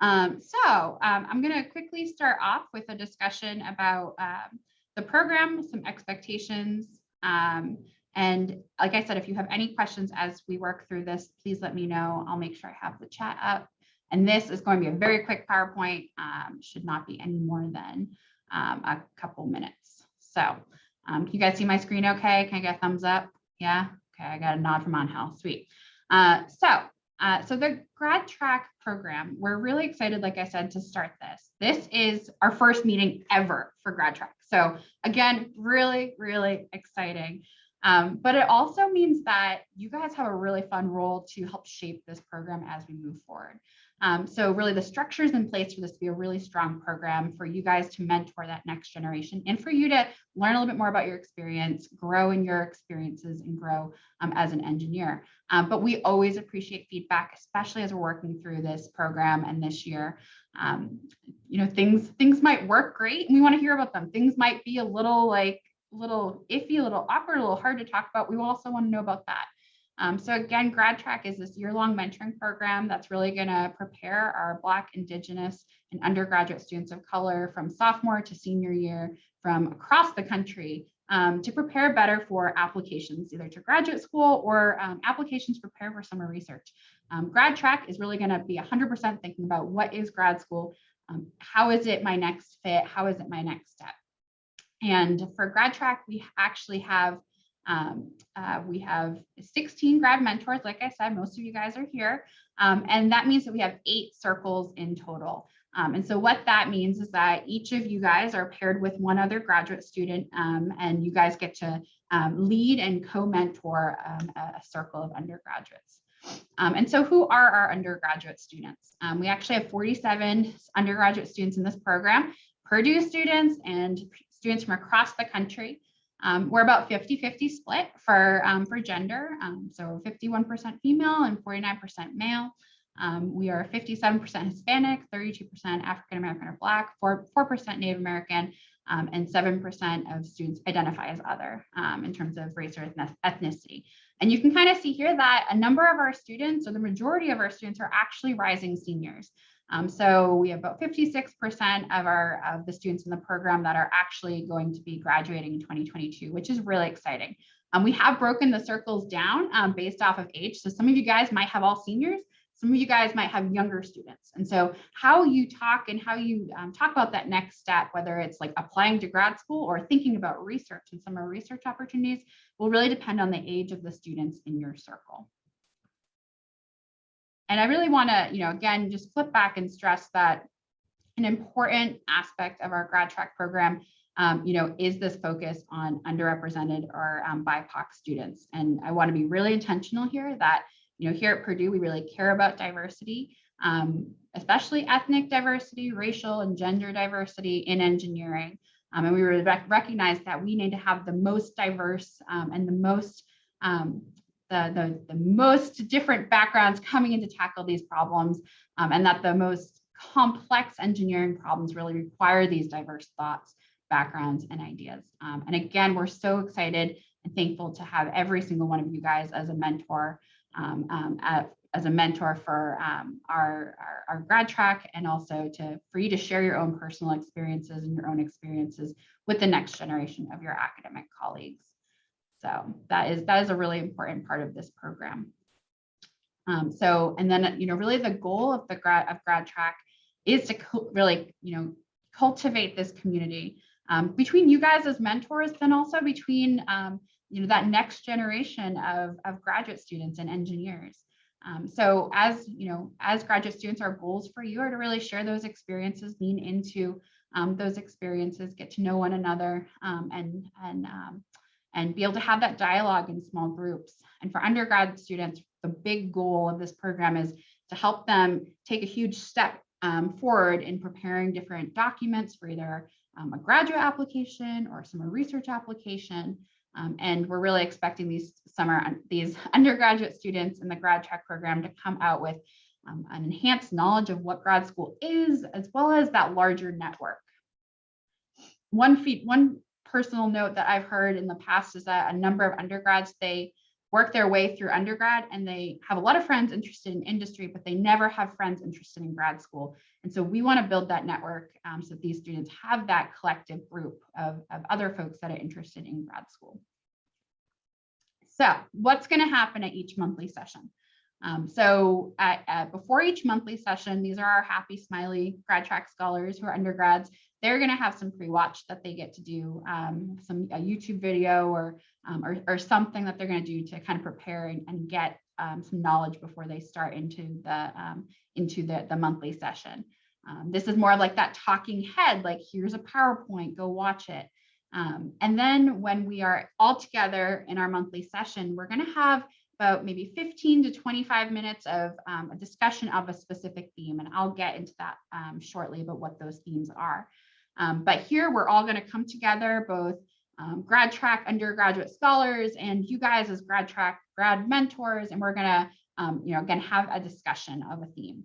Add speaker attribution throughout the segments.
Speaker 1: I'm going to quickly start off with a discussion about the program, some expectations. And like I said, if you have any questions as we work through this, please let me know. I'll make sure I have the chat up. And this is going to be a very quick PowerPoint, should not be any more than a couple minutes. So can you guys see my screen okay? Can I get a thumbs up? Yeah, okay, I got a nod from Angel, sweet. So the GradTrack program, we're really excited, like I said, to start this. This is our first meeting ever for GradTrack. So again, really, really exciting. But it also means that you guys have a really fun role to help shape this program as we move forward. So really the structure's in place for this to be a really strong program for you guys to mentor that next generation and for you to learn a little bit more about your experience, grow in your experiences and grow as an engineer. But we always appreciate feedback, especially as we're working through this program and this year. You know, things might work great and we want to hear about them. Things might be a little iffy, a little awkward, a little hard to talk about. We also want to know about that. So again, GradTrack is this year-long mentoring program that's really going to prepare our Black, Indigenous, and undergraduate students of color from sophomore to senior year from across the country to prepare better for applications, either to graduate school or applications to prepare for summer research. GradTrack is really going to be 100% thinking about what is grad school, how is it my next fit, how is it my next step. And for GradTrack, we actually have 16 grad mentors. Like I said, most of you guys are here. And that means that we have 8 circles in total. And so what that means is that each of you guys are paired with one other graduate student, and you guys get to lead and co-mentor a circle of undergraduates. And so who are our undergraduate students? We actually have 47 undergraduate students in this program, Purdue students and students from across the country. We're about 50-50 split for gender, so 51% female and 49% male. We are 57% Hispanic, 32% African American or Black, 4% Native American, and 7% of students identify as other in terms of race or ethnicity. And you can kind of see here that a number of our students, or the majority of our students, are actually rising seniors. So we have about 56% of the students in the program that are actually going to be graduating in 2022, which is really exciting. We have broken the circles down based off of age. So some of you guys might have all seniors, some of you guys might have younger students. And so how you talk and how you talk about that next step, whether it's like applying to grad school or thinking about research and summer research opportunities, will really depend on the age of the students in your circle. And I really want to, again, just flip back and stress that an important aspect of our GradTrack program, is this focus on underrepresented or BIPOC students. And I want to be really intentional here that, here at Purdue, we really care about diversity, especially ethnic diversity, racial and gender diversity in engineering. And we really recognize that we need to have the most diverse and the most the most different backgrounds coming in to tackle these problems, and that the most complex engineering problems really require these diverse thoughts, backgrounds, and ideas. And again, we're so excited and thankful to have every single one of you guys as a mentor, for our GradTrack, and also for you to share your own personal experiences and your own experiences with the next generation of your academic colleagues. So that is a really important part of this program. And then, really the goal of GradTrack is to really, cultivate this community between you guys as mentors, then also between, that next generation of graduate students and engineers. So as graduate students, our goals for you are to really share those experiences, lean into those experiences, get to know one another, and be able to have that dialogue in small groups. And for undergrad students, the big goal of this program is to help them take a huge step forward in preparing different documents for either a graduate application or summer research application. And we're really expecting these undergraduate students in the GradTrack program to come out with an enhanced knowledge of what grad school is, as well as that larger network. One personal note that I've heard in the past is that a number of undergrads, they work their way through undergrad and they have a lot of friends interested in industry, but they never have friends interested in grad school. And so we want to build that network so that these students have that collective group of other folks that are interested in grad school. So what's going to happen at each monthly session? Before each monthly session, these are our happy, smiley GradTrack scholars who are undergrads. They're going to have some pre-watch that they get to do, a YouTube video or something that they're going to do to kind of prepare and get some knowledge before they start into the monthly session. This is more like that talking head, like here's a PowerPoint, go watch it. And then when we are all together in our monthly session, we're going to have about maybe 15 to 25 minutes of a discussion of a specific theme. And I'll get into that shortly about what those themes are. But here we're all going to come together, both GradTrack undergraduate scholars and you guys as GradTrack grad mentors, and we're going to, again, have a discussion of a theme.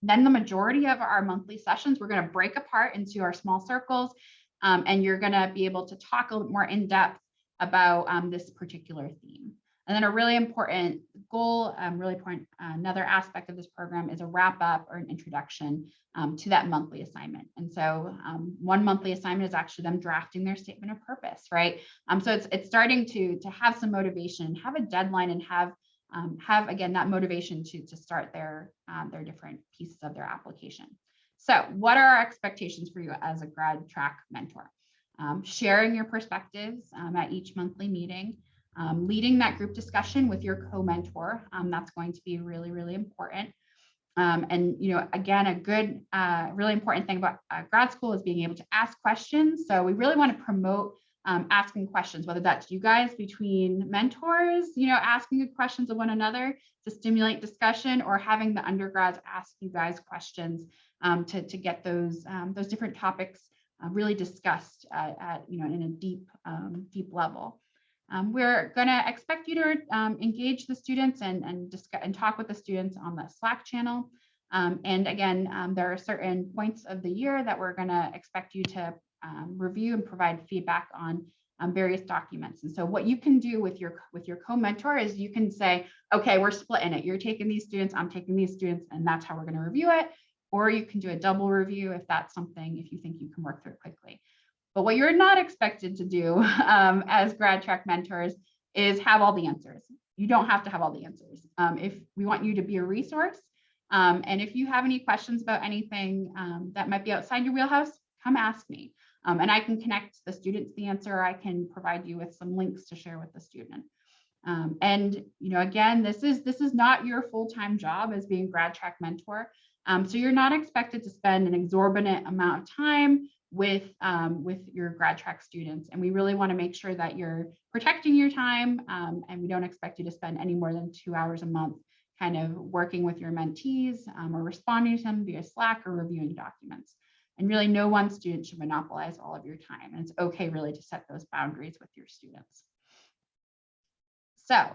Speaker 1: Then the majority of our monthly sessions, we're going to break apart into our small circles, and you're going to be able to talk a little more in depth about this particular theme. And then a really important goal, another aspect of this program is a wrap up or an introduction to that monthly assignment. And so one monthly assignment is actually them drafting their statement of purpose, right? So it's starting to have some motivation, have a deadline, and have again that motivation to start their different pieces of their application. So what are our expectations for you as a GradTrack mentor? Sharing your perspectives at each monthly meeting. Leading that group discussion with your co-mentor, that's going to be really, really important. And again, a good, really important thing about grad school is being able to ask questions. So we really want to promote asking questions, whether that's you guys between mentors, asking good questions of one another to stimulate discussion, or having the undergrads ask you guys questions to get those different topics really discussed in a deep level. We're going to expect you to engage the students and discuss and talk with the students on the Slack channel. And again, there are certain points of the year that we're going to expect you to review and provide feedback on various documents. And so what you can do with your co-mentor is you can say, okay, we're splitting it. You're taking these students, I'm taking these students, and that's how we're going to review it. Or you can do a double review if that's something, if you think you can work through it quickly. But what you're not expected to do as GradTrack mentors is have all the answers. You don't have to have all the answers. If we want you to be a resource, and if you have any questions about anything that might be outside your wheelhouse, come ask me. And I can connect the student to the answer. I can provide you with some links to share with the student. And again, this is not your full-time job as being GradTrack mentor. So you're not expected to spend an exorbitant amount of time with your GradTrack students. And we really want to make sure that you're protecting your time, and we don't expect you to spend any more than 2 hours a month kind of working with your mentees or responding to them via Slack or reviewing documents. And really no one student should monopolize all of your time. And it's okay really to set those boundaries with your students. So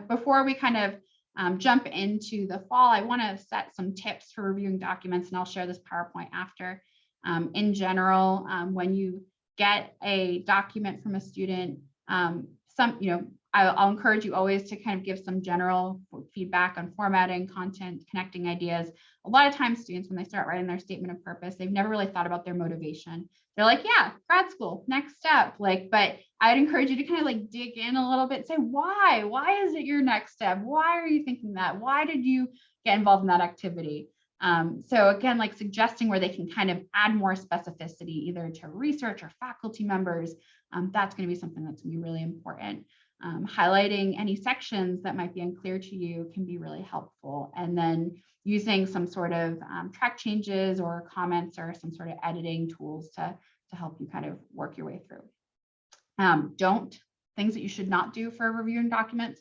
Speaker 1: before we kind of jump into the fall, I want to set some tips for reviewing documents, and I'll share this PowerPoint after. In general, when you get a document from a student, I'll encourage you always to kind of give some general feedback on formatting, content, connecting ideas. A lot of times students, when they start writing their statement of purpose, they've never really thought about their motivation. They're like, yeah, grad school, next step. But I'd encourage you to kind of dig in a little bit, say, why? Why is it your next step? Why are you thinking that? Why did you get involved in that activity? So again, suggesting where they can kind of add more specificity, either to research or faculty members, that's going to be something that's going to be really important. Highlighting any sections that might be unclear to you can be really helpful. And then using some sort of track changes or comments or some sort of editing tools to help you kind of work your way through. Things that you should not do for reviewing documents.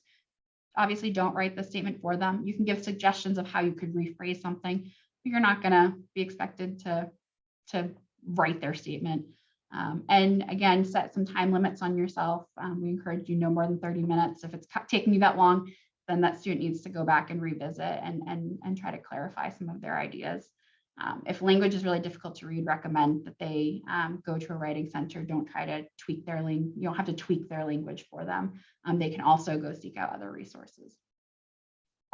Speaker 1: Obviously, don't write the statement for them. You can give suggestions of how you could rephrase something, but you're not going to be expected to write their statement. And again, set some time limits on yourself. We encourage you no more than 30 minutes. If it's taking you that long, then that student needs to go back and revisit and try to clarify some of their ideas. If language is really difficult to read, recommend that they go to a writing center. Don't try to tweak their language. You don't have to tweak their language for them. They can also go seek out other resources.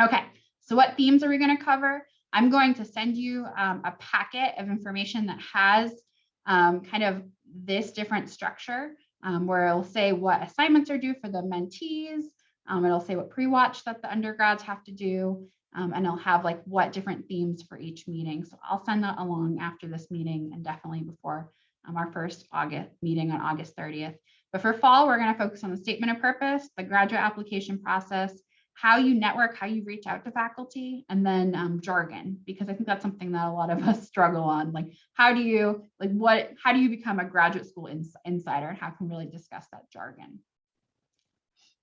Speaker 1: Okay, so what themes are we going to cover? I'm going to send you a packet of information that has kind of this different structure where it'll say what assignments are due for the mentees. It'll say what pre-watch that the undergrads have to do. And it'll have like what different themes for each meeting. So I'll send that along after this meeting and definitely before our first August meeting on August 30th. But for fall, we're going to focus on the statement of purpose, the graduate application process, how you network, how you reach out to faculty, and then jargon, because I think that's something that a lot of us struggle on. Like, how do you become a graduate school insider, and how can we really discuss that jargon?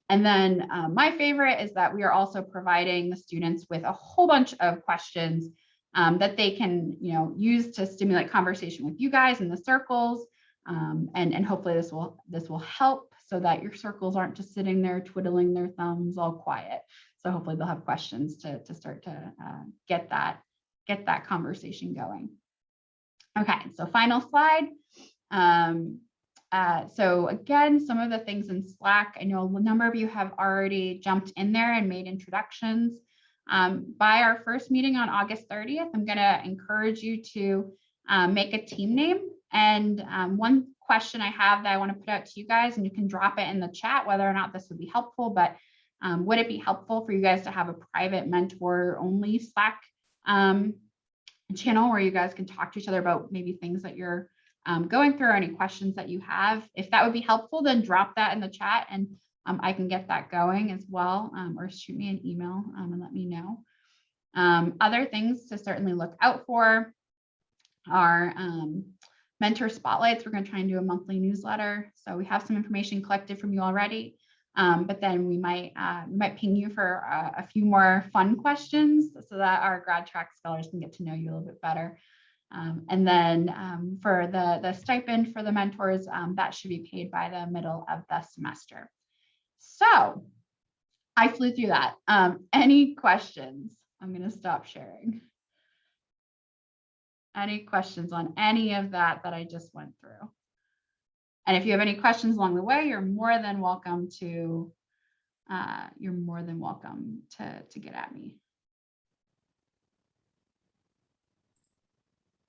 Speaker 1: And then my favorite is that we are also providing the students with a whole bunch of questions that they can, use to stimulate conversation with you guys in the circles. And hopefully this will help so that your circles aren't just sitting there twiddling their thumbs all quiet. So hopefully they'll have questions to start to get that conversation going. Okay, so final slide. So again, some of the things in Slack, I know a number of you have already jumped in there and made introductions. By our first meeting on August 30th, I'm going to encourage you to make a team name. And one question I have that I want to put out to you guys, and you can drop it in the chat whether or not this would be helpful, but would it be helpful for you guys to have a private mentor only Slack channel where you guys can talk to each other about maybe things that you're going through or any questions that you have? If that would be helpful, then drop that in the chat and I can get that going as well, or shoot me an email and let me know. Other things to certainly look out for are mentor spotlights. We're going to try and do a monthly newsletter. So we have some information collected from you already, but then we might ping you for a few more fun questions so that our GradTrack scholars can get to know you a little bit better. And then for the stipend for the mentors, that should be paid by the middle of the semester. So I flew through that. Any questions? I'm going to stop sharing. Any questions on any of that I just went through? And if you have any questions along the way, you're more than welcome to get at me.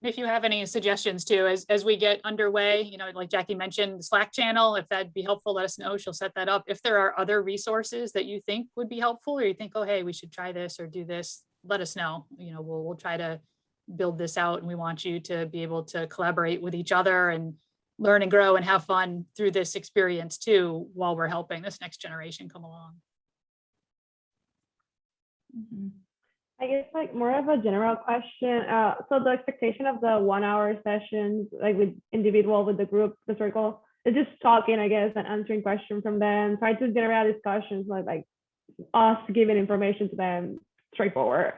Speaker 2: If you have any suggestions too, as we get underway, like Jackie mentioned, the Slack channel, if that'd be helpful, let us know. She'll set that up. If there are other resources that you think would be helpful, or you think, oh, hey, we should try this or do this, let us know. We'll try to build this out, and we want you to be able to collaborate with each other and learn and grow and have fun through this experience too, while we're helping this next generation come along.
Speaker 1: Mm-hmm.
Speaker 3: I guess like more of a general question. So the expectation of the 1 hour sessions, like with individual, with the group, the circle, is just talking, I guess, and answering questions from them, try to generate discussions, like us giving information to them, straightforward.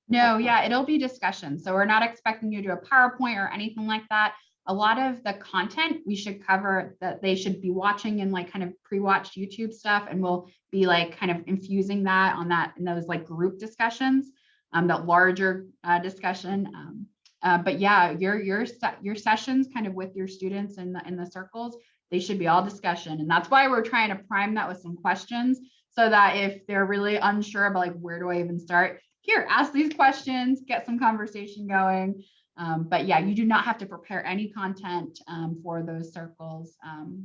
Speaker 1: No, yeah, it'll be discussion. So we're not expecting you to do a PowerPoint or anything like that. A lot of the content we should cover that they should be watching in like kind of pre-watched YouTube stuff, and we'll be like kind of infusing that in those like group discussions, that larger discussion. But yeah, your sessions kind of with your students in the circles, they should be all discussion, and that's why we're trying to prime that with some questions so that if they're really unsure about like where do I even start, here, ask these questions, get some conversation going. But yeah, you do not have to prepare any content for those circles.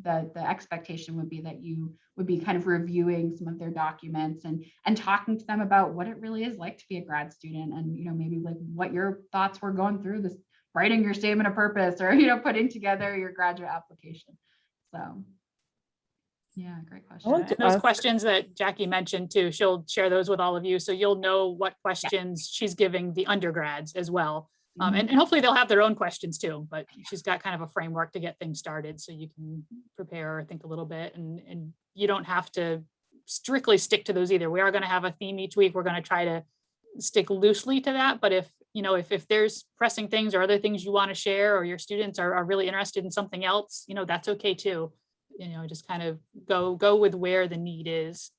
Speaker 1: The expectation would be that you would be kind of reviewing some of their documents and talking to them about what it really is like to be a grad student, and maybe like what your thoughts were going through this, writing your statement of purpose, or putting together your graduate application. So yeah, great question.
Speaker 2: Those questions that Jackie mentioned too, she'll share those with all of you, so you'll know what questions she's giving the undergrads as well. And hopefully they'll have their own questions too, but she's got kind of a framework to get things started so you can prepare or think a little bit, and you don't have to strictly stick to those either. We are going to have a theme each week. We're going to try to stick loosely to that, but if there's pressing things or other things you want to share, or your students are really interested in something else, that's okay too. Just kind of go with where the need is.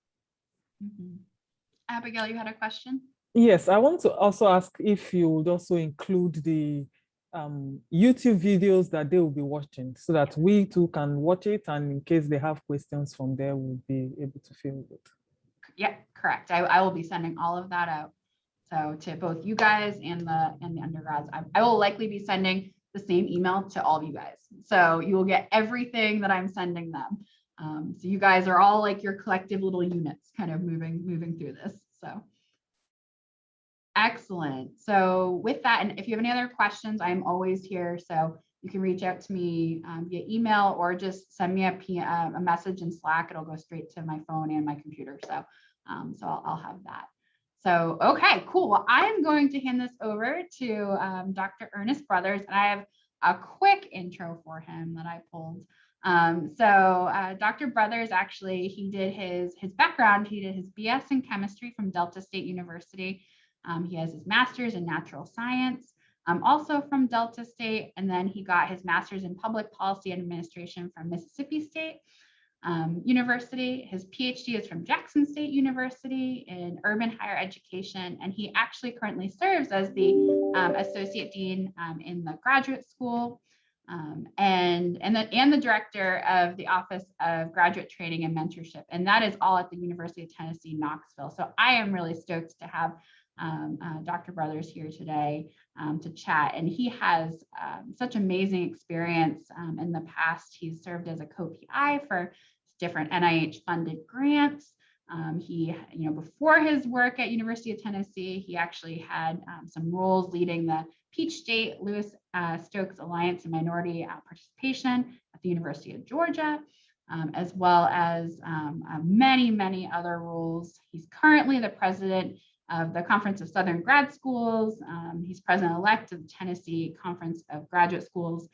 Speaker 1: Abigail, you had a question?
Speaker 4: Yes, I want to also ask if you would also include the YouTube videos that they will be watching so that we too can watch it, and in case they have questions from there, we'll be able to fill it.
Speaker 1: Yeah, correct. I will be sending all of that out. So to both you guys and the undergrads, I will likely be sending the same email to all of you guys. So you will get everything that I'm sending them. So you guys are all like your collective little units kind of moving through this. So excellent. So with that, and if you have any other questions, I'm always here. So you can reach out to me via email or just send me a message in Slack. It'll go straight to my phone and my computer. So, I'll have that. So, okay, cool. Well, I'm going to hand this over to Dr. Ernest Brothers, and I have a quick intro for him that I pulled. Dr. Brothers, actually, he did his background. He did his BS in chemistry from Delta State University. He has his master's in natural science, also from Delta State, and then he got his master's in public policy and administration from Mississippi State University. His PhD is from Jackson State University in urban higher education, and he actually currently serves as the associate dean in the graduate school, and the director of the Office of Graduate Training and Mentorship, and that is all at the University of Tennessee, Knoxville. So I am really stoked to have Dr. Brothers here today to chat, and he has such amazing experience. In the past, he's served as a co-PI for different NIH funded grants. Before his work at University of Tennessee, he actually had some roles leading the Peach State Lewis Stokes Alliance and Minority Participation at the University of Georgia, as well as many other roles. He's currently the president of the Conference of Southern Grad Schools. He's president-elect of the Tennessee Conference of Graduate Schools,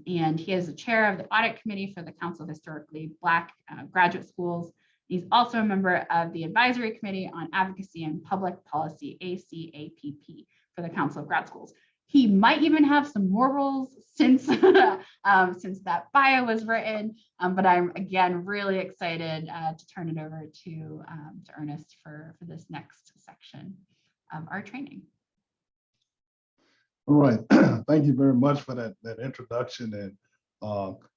Speaker 1: and he is the chair of the audit committee for the Council of Historically Black Graduate Schools. He's also a member of the advisory committee on advocacy and public policy, ACAPP, for the Council of Grad Schools. He might even have some more roles since that bio was written, but I'm again really excited to turn it over to Ernest for this next section of our training.
Speaker 5: All right, thank you very much for that introduction. And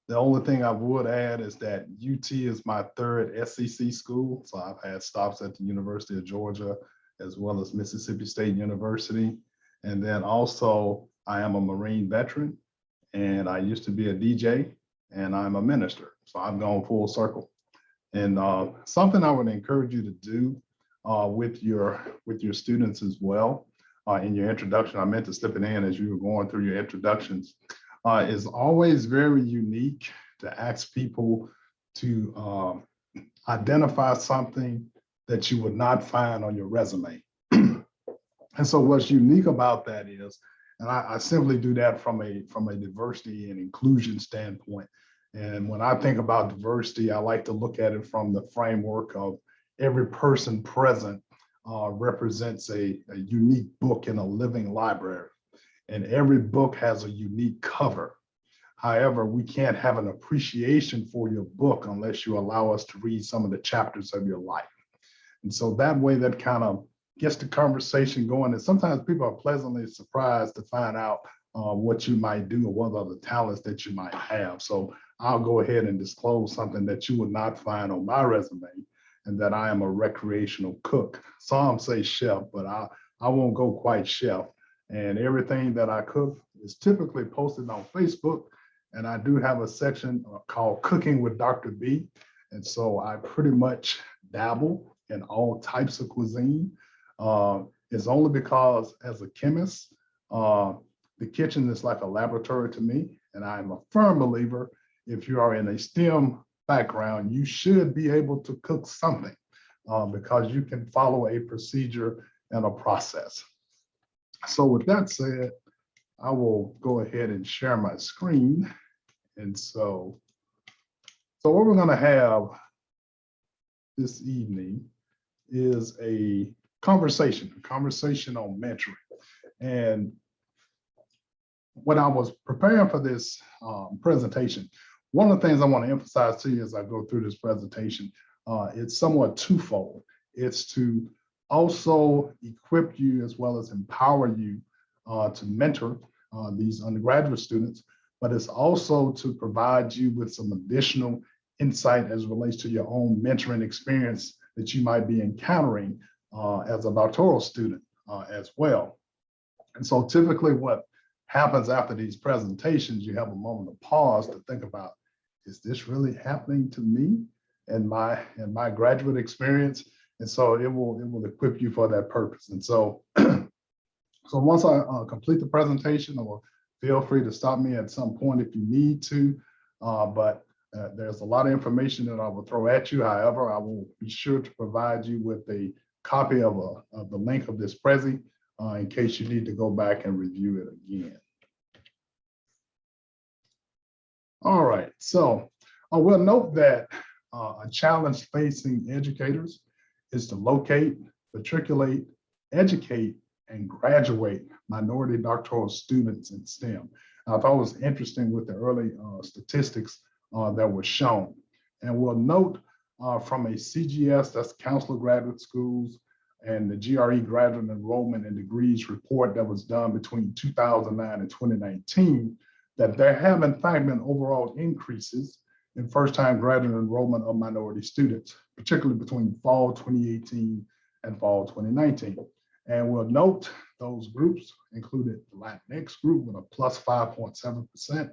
Speaker 5: the only thing I would add is that UT is my third SEC school. So I've had stops at the University of Georgia, as well as Mississippi State University. And then also I am a Marine veteran, and I used to be a DJ, and I'm a minister. So I've gone full circle. And something I would encourage you to do with your students as well, in your introduction, I meant to slip it in as you were going through your introductions, is always very unique to ask people to identify something that you would not find on your resume. And so what's unique about that is, and I simply do that from a diversity and inclusion standpoint. And when I think about diversity, I like to look at it from the framework of every person present represents a unique book in a living library, and every book has a unique cover. However, we can't have an appreciation for your book unless you allow us to read some of the chapters of your life. And so that way, that kind of gets the conversation going. And sometimes people are pleasantly surprised to find out what you might do or what other talents that you might have. So I'll go ahead and disclose something that you would not find on my resume, and that I am a recreational cook. Some say chef, but I won't go quite chef. And everything that I cook is typically posted on Facebook. And I do have a section called Cooking with Dr. B. And so I pretty much dabble in all types of cuisine. It's only because as a chemist, the kitchen is like a laboratory to me. And I'm a firm believer, if you are in a STEM background, you should be able to cook something because you can follow a procedure and a process. So with that said, I will go ahead and share my screen. And so what we're going to have this evening is a conversation on mentoring. And when I was preparing for this presentation, one of the things I want to emphasize to you as I go through this presentation, it's somewhat twofold. It's to also equip you as well as empower you to mentor these undergraduate students, but it's also to provide you with some additional insight as it relates to your own mentoring experience that you might be encountering as a doctoral student as well. And so typically what happens after these presentations, you have a moment of pause to think about, is this really happening to me in my graduate experience? And so it will equip you for that purpose. And so, so once I complete the presentation, or feel free to stop me at some point if you need to, but there's a lot of information that I will throw at you. However, I will be sure to provide you with a copy of the link of this Prezi in case you need to go back and review it again. All right, so I will note that a challenge facing educators is to locate, matriculate, educate, and graduate minority doctoral students in STEM. I thought it was interesting with the early statistics that were shown. And we'll note from a CGS, that's Counselor Graduate Schools, and the GRE Graduate Enrollment and Degrees report that was done between 2009 and 2019, that there have in fact been overall increases in first-time graduate enrollment of minority students, particularly between fall 2018 and fall 2019. And we'll note those groups included the Latinx group with a plus 5.7%,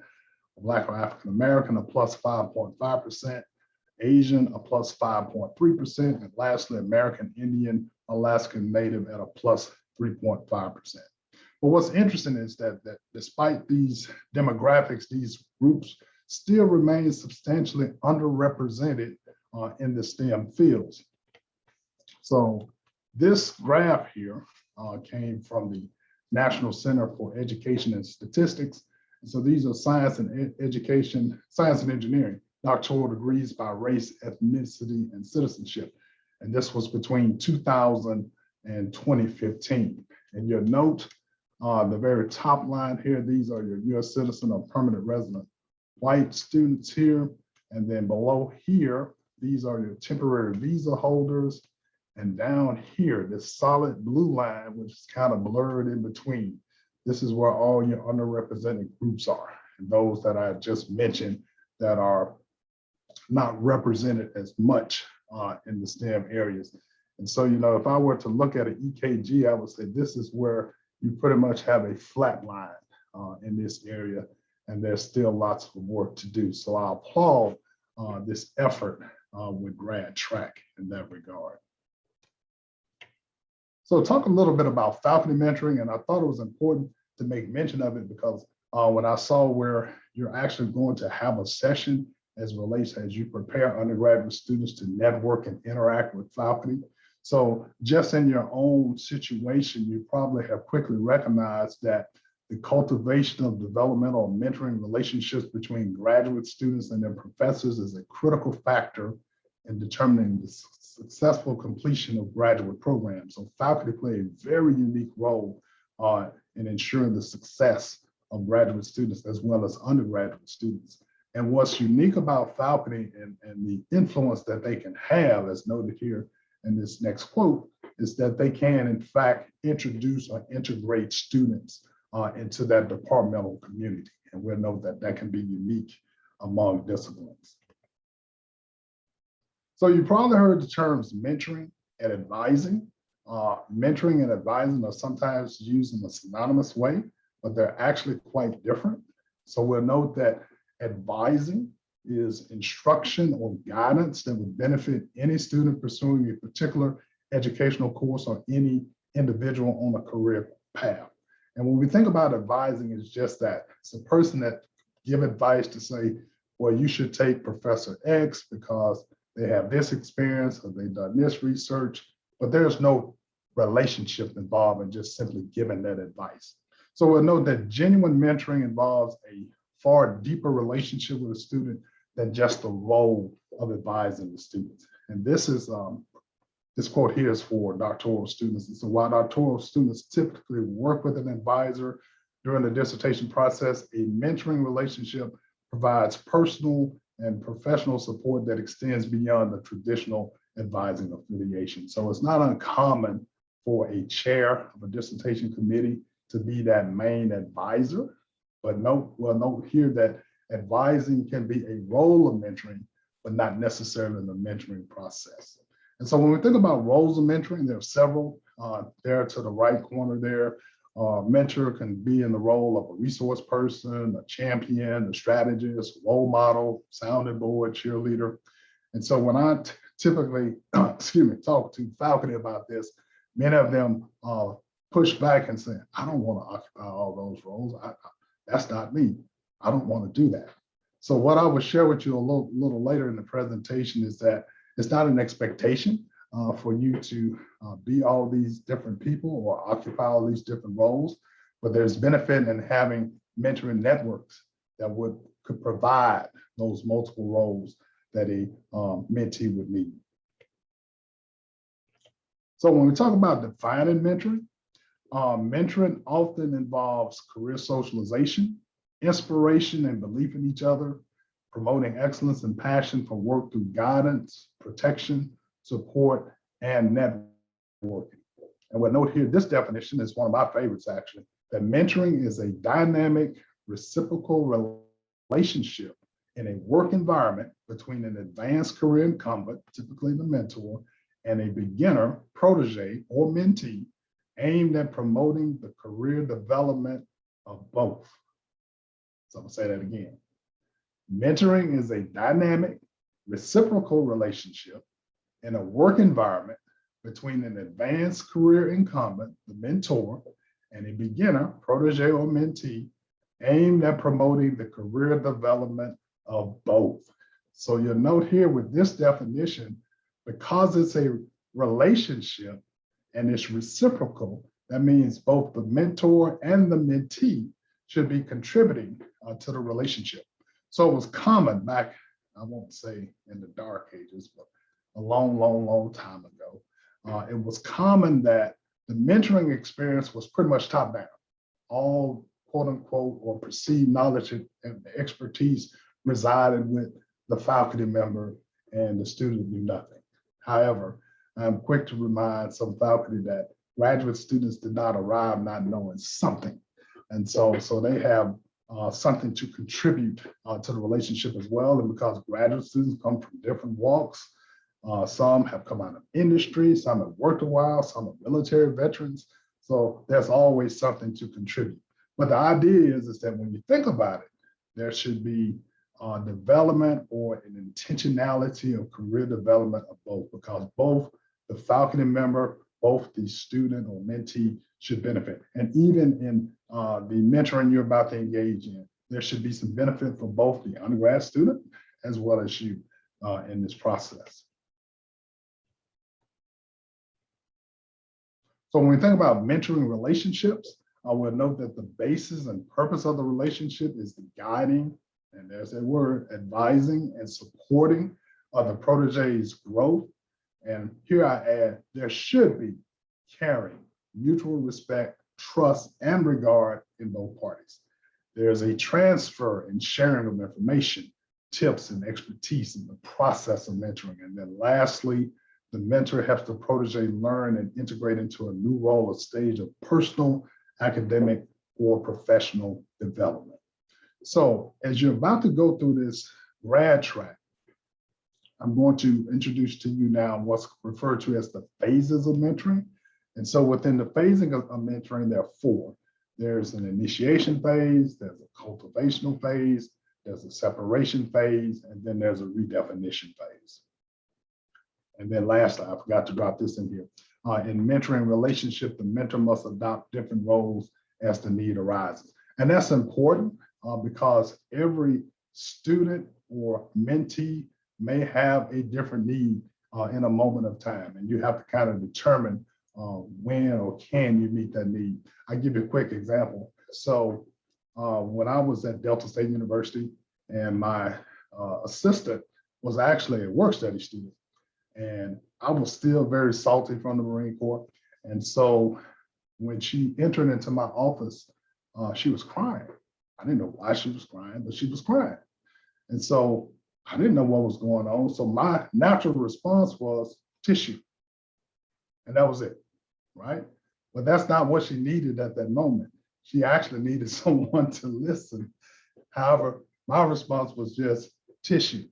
Speaker 5: Black or African American a plus 5.5%, Asian a plus 5.3%, and lastly, American Indian, Alaskan Native at a plus 3.5%. But what's interesting is that despite these demographics, these groups still remain substantially underrepresented in the STEM fields. So this graph here came from the National Center for Education and Statistics. And so these are science and education, science and engineering, doctoral degrees by race, ethnicity, and citizenship. And this was between 2000 and 2015. And you'll note the very top line here, these are your US citizen or permanent resident white students here. And then below here, these are your temporary visa holders. And down here, this solid blue line, which is kind of blurred in between, this is where all your underrepresented groups are. And those that I just mentioned that are not represented as much in the STEM areas. And so, you know, if I were to look at an EKG, I would say this is where you pretty much have a flat line in this area, and there's still lots of work to do. So I applaud this effort with GradTrack in that regard. So talk a little bit about faculty mentoring, and I thought it was important to make mention of it because when I saw where you're actually going to have a session as relates as you prepare undergraduate students to network and interact with faculty. So just in your own situation, you probably have quickly recognized that the cultivation of developmental mentoring relationships between graduate students and their professors is a critical factor in determining the successful completion of graduate programs. So faculty play a very unique role in ensuring the success of graduate students as well as undergraduate students. And what's unique about faculty and the influence that they can have, as noted here in this next quote, is that they can in fact introduce or integrate students into that departmental community. And we'll note that that can be unique among disciplines. So you probably heard the terms mentoring and advising. Mentoring and advising are sometimes used in a synonymous way, but they're actually quite different. So we'll note that advising is instruction or guidance that would benefit any student pursuing a particular educational course or any individual on a career path. And when we think about advising, it's just that. It's a person that give advice to say, well, you should take Professor X because they have this experience or they've done this research, but there's no relationship involved in just simply giving that advice. So we'll note that genuine mentoring involves a far deeper relationship with a student than just the role of advising the students. And this is this quote here is for doctoral students. And so while doctoral students typically work with an advisor during the dissertation process, a mentoring relationship provides personal and professional support that extends beyond the traditional advising affiliation. So it's not uncommon for a chair of a dissertation committee to be that main advisor, but note here that advising can be a role of mentoring, but not necessarily in the mentoring process. And so when we think about roles of mentoring, there are several. There to the right corner there, mentor can be in the role of a resource person, a champion, a strategist, role model, sounding board, cheerleader. And so when I typically, talk to faculty about this, many of them push back and say, I don't want to occupy all those roles. That's not me. I don't want to do that. So what I will share with you a little later in the presentation is that it's not an expectation for you to be all these different people or occupy all these different roles, but there's benefit in having mentoring networks that could provide those multiple roles that a mentee would need. So when we talk about defining mentoring, mentoring often involves career socialization, inspiration and belief in each other, promoting excellence and passion for work through guidance, protection, support, and networking. And we'll note here, this definition is one of my favorites actually, that mentoring is a dynamic, reciprocal relationship in a work environment between an advanced career incumbent, typically the mentor, and a beginner, protege, or mentee aimed at promoting the career development of both. So I'm gonna say that again. Mentoring is a dynamic, reciprocal relationship in a work environment between an advanced career incumbent, the mentor, and a beginner, protege, or mentee aimed at promoting the career development of both. So you'll note here with this definition, because it's a relationship and it's reciprocal, that means both the mentor and the mentee should be contributing to the relationship. So it was common back, I won't say in the dark ages, but a long time ago. It was common that the mentoring experience was pretty much top down. All quote unquote or perceived knowledge and expertise resided with the faculty member and the student knew nothing. However, I'm quick to remind some faculty that graduate students did not arrive not knowing something. And so they have something to contribute to the relationship as well. And because graduate students come from different walks, some have come out of industry, some have worked a while, some are military veterans. So there's always something to contribute. But the idea is that when you think about it, there should be development or an intentionality of career development of both, because both the faculty member, both the student or mentee should benefit. And even in the mentoring you're about to engage in, there should be some benefit for both the undergrad student as well as you in this process. So when we think about mentoring relationships, I will note that the basis and purpose of the relationship is the guiding, and there's that word, advising and supporting of the protege's growth. And here I add, there should be caring, mutual respect, trust, and regard in both parties. There's a transfer and sharing of information, tips, and expertise in the process of mentoring. And then lastly, the mentor helps the protege learn and integrate into a new role or stage of personal, academic, or professional development. So as you're about to go through this grad track, I'm going to introduce to you now what's referred to as the phases of mentoring. And so within the phasing of mentoring, there are four. There's an initiation phase, there's a cultivational phase, there's a separation phase, and then there's a redefinition phase. And then lastly, I forgot to drop this in here. In mentoring relationship, the mentor must adopt different roles as the need arises. And that's important because every student or mentee may have a different need in a moment of time. And you have to kind of determine when or can you meet that need. I'll give you a quick example. So when I was at Delta State University and my assistant was actually a work study student, and I was still very salty from the Marine Corps. And so when she entered into my office, she was crying. I didn't know why she was crying, but she was crying. And so I didn't know what was going on. So my natural response was, tissue. And that was it, right? But that's not what she needed at that moment. She actually needed someone to listen. However, my response was just tissue.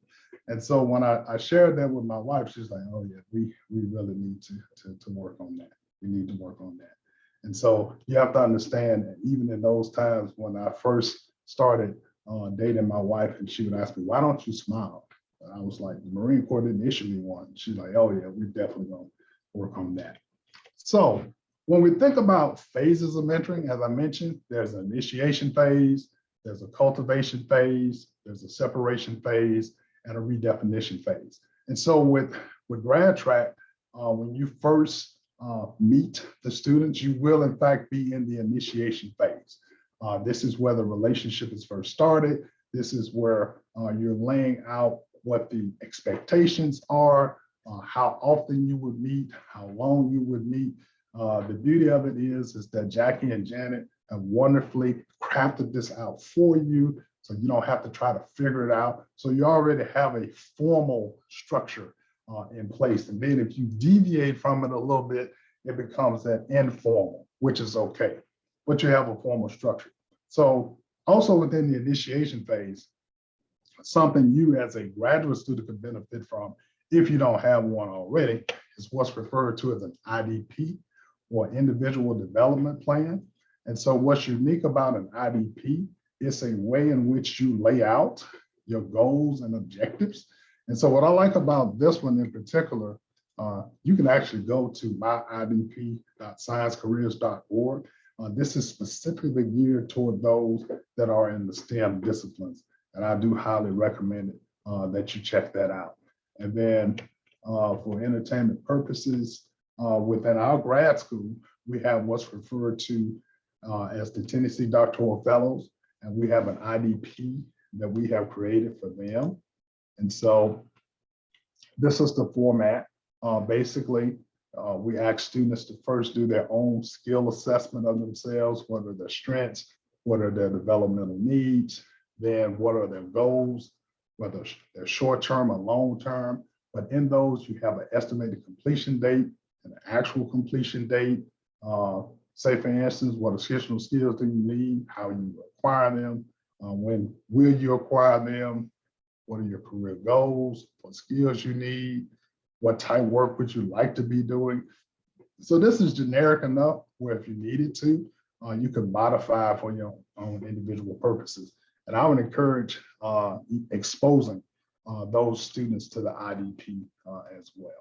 Speaker 5: And so when I shared that with my wife, she's like, oh yeah, we really need to work on that. We need to work on that. And so you have to understand that even in those times when I first started dating my wife, and she would ask me, why don't you smile? And I was like, the Marine Corps didn't issue me one. She's like, oh yeah, we definitely gonna work on that. So when we think about phases of mentoring, as I mentioned, there's an initiation phase, there's a cultivation phase, there's a separation phase, and a redefinition phase. And so with GradTrack, when you first meet the students, you will in fact be in the initiation phase. This is where the relationship is first started. This is where you're laying out what the expectations are, how often you would meet, how long you would meet. The beauty of it is that Jackie and Janet have wonderfully crafted this out for you, so you don't have to try to figure it out. So you already have a formal structure in place. And then if you deviate from it a little bit, it becomes that informal, which is okay, but you have a formal structure. So also within the initiation phase, something you as a graduate student can benefit from, if you don't have one already, is what's referred to as an IDP, or individual development plan. And so what's unique about an IDP is a way in which you lay out your goals and objectives. And so what I like about this one in particular, you can actually go to myidp.sciencecareers.org. This is specifically geared toward those that are in the STEM disciplines. And I do highly recommend it, that you check that out. And then for entertainment purposes, within our grad school, we have what's referred to as the Tennessee Doctoral Fellows, and we have an IDP that we have created for them. And so this is the format. Basically, we ask students to first do their own skill assessment of themselves, what are their strengths, what are their developmental needs, then what are their goals, whether they're short-term or long-term. But in those, you have an estimated completion date, an actual completion date. Say for instance, what additional skills do you need? How you acquire them? When will you acquire them? What are your career goals? What skills you need? What type of work would you like to be doing? So this is generic enough where if you needed to, you can modify for your own individual purposes. And I would encourage exposing those students to the IDP as well.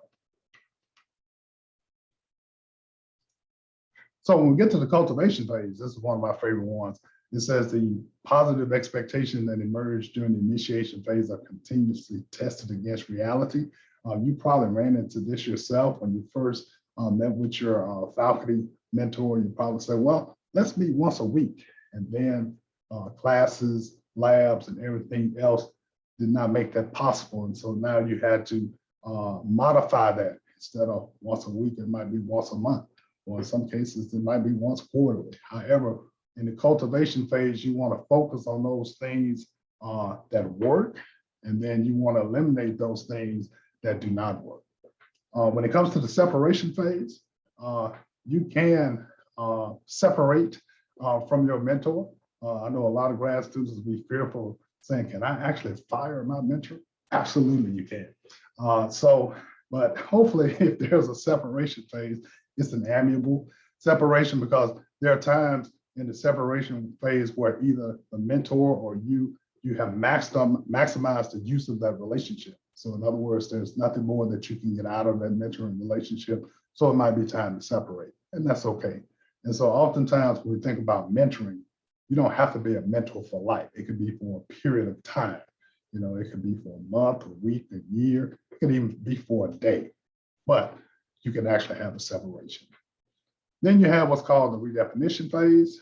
Speaker 5: So when we get to the cultivation phase, this is one of my favorite ones. It says the positive expectations that emerge during the initiation phase are continuously tested against reality. You probably ran into this yourself when you first met with your faculty mentor. You probably said, well, let's meet once a week. And then classes, labs, and everything else did not make that possible. And so now you had to modify that. Instead of once a week, it might be once a month. Or in some cases, it might be once quarterly. However, in the cultivation phase, you want to focus on those things that work, and then you want to eliminate those things that do not work. When it comes to the separation phase, you can separate from your mentor. I know a lot of grad students will be fearful of saying, can I actually fire my mentor? Absolutely, you can. But hopefully if there's a separation phase, it's an amiable separation, because there are times in the separation phase where either the mentor or you have maximized the use of that relationship. So in other words, there's nothing more that you can get out of that mentoring relationship. So it might be time to separate, and that's okay. And so oftentimes when we think about mentoring, you don't have to be a mentor for life. It could be for a period of time. You know, it could be for a month, a week, a year. It could even be for a day, but you can actually have a separation. Then you have what's called the redefinition phase.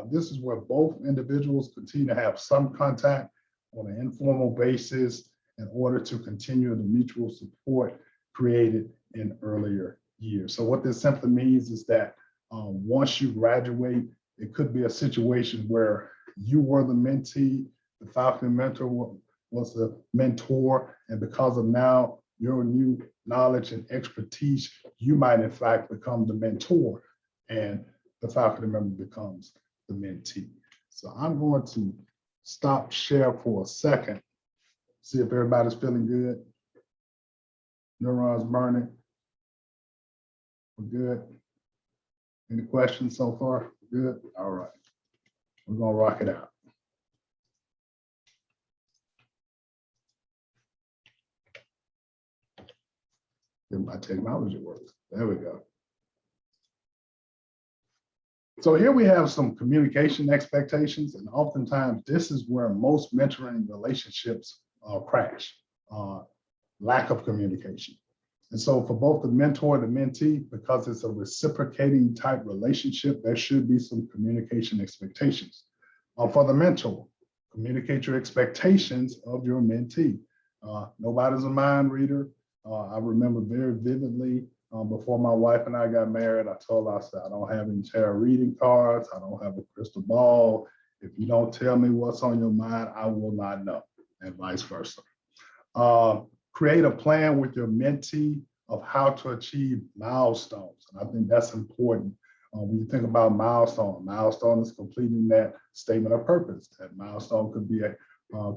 Speaker 5: This is where both individuals continue to have some contact on an informal basis in order to continue the mutual support created in earlier years. So what this simply means is that once you graduate, it could be a situation where you were the mentee, the faculty mentor was the mentor, and because of now your new knowledge and expertise, you might in fact become the mentor and the faculty member becomes the mentee. So I'm going to stop share for a second, see if everybody's feeling good. Neurons burning. We're good. Any questions so far? Good. All right. We're going to rock it out. If my technology works. There we go. So here we have some communication expectations, and oftentimes this is where most mentoring relationships crash, lack of communication. And so for both the mentor and the mentee, because it's a reciprocating type relationship, there should be some communication expectations. For the mentor, communicate your expectations of your mentee. Nobody's a mind reader. I remember very vividly before my wife and I got married, I told her, I said, I don't have any tarot reading cards. I don't have a crystal ball. If you don't tell me what's on your mind, I will not know, and vice versa. Create a plan with your mentee of how to achieve milestones. And I think that's important. When you think about milestone is completing that statement of purpose. That milestone could be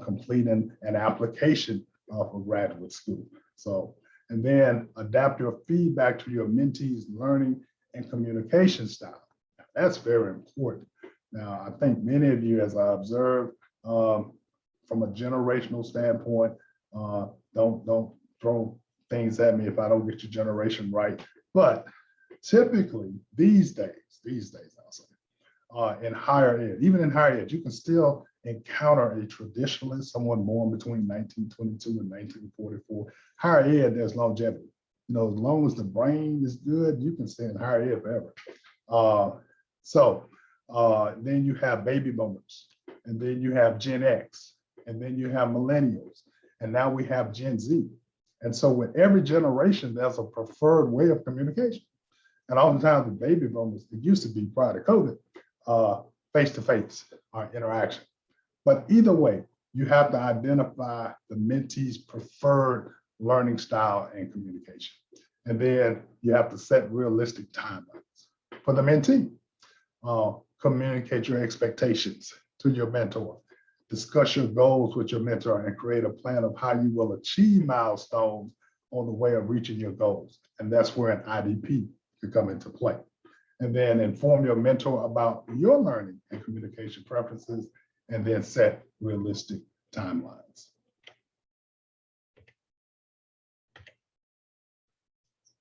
Speaker 5: completing an application for graduate school. So, and then adapt your feedback to your mentee's learning and communication style. That's very important. Now, I think many of you, as I observe from a generational standpoint, don't throw things at me if I don't get your generation right. But typically these days, I'll say, in higher ed, even in higher ed, you can still encounter a traditionalist, someone born between 1922 and 1944. Higher ed, there's longevity. You know, as long as the brain is good, you can stay in higher ed forever. Then you have baby boomers, and then you have Gen X, and then you have millennials, and now we have Gen Z. And so with every generation, there's a preferred way of communication. And oftentimes the baby boomers, it used to be prior to COVID, face-to-face interaction. But either way, you have to identify the mentee's preferred learning style and communication. And then you have to set realistic timelines. For the mentee, communicate your expectations to your mentor. Discuss your goals with your mentor and create a plan of how you will achieve milestones on the way of reaching your goals. And that's where an IDP could come into play. And then inform your mentor about your learning and communication preferences, and then set realistic timelines.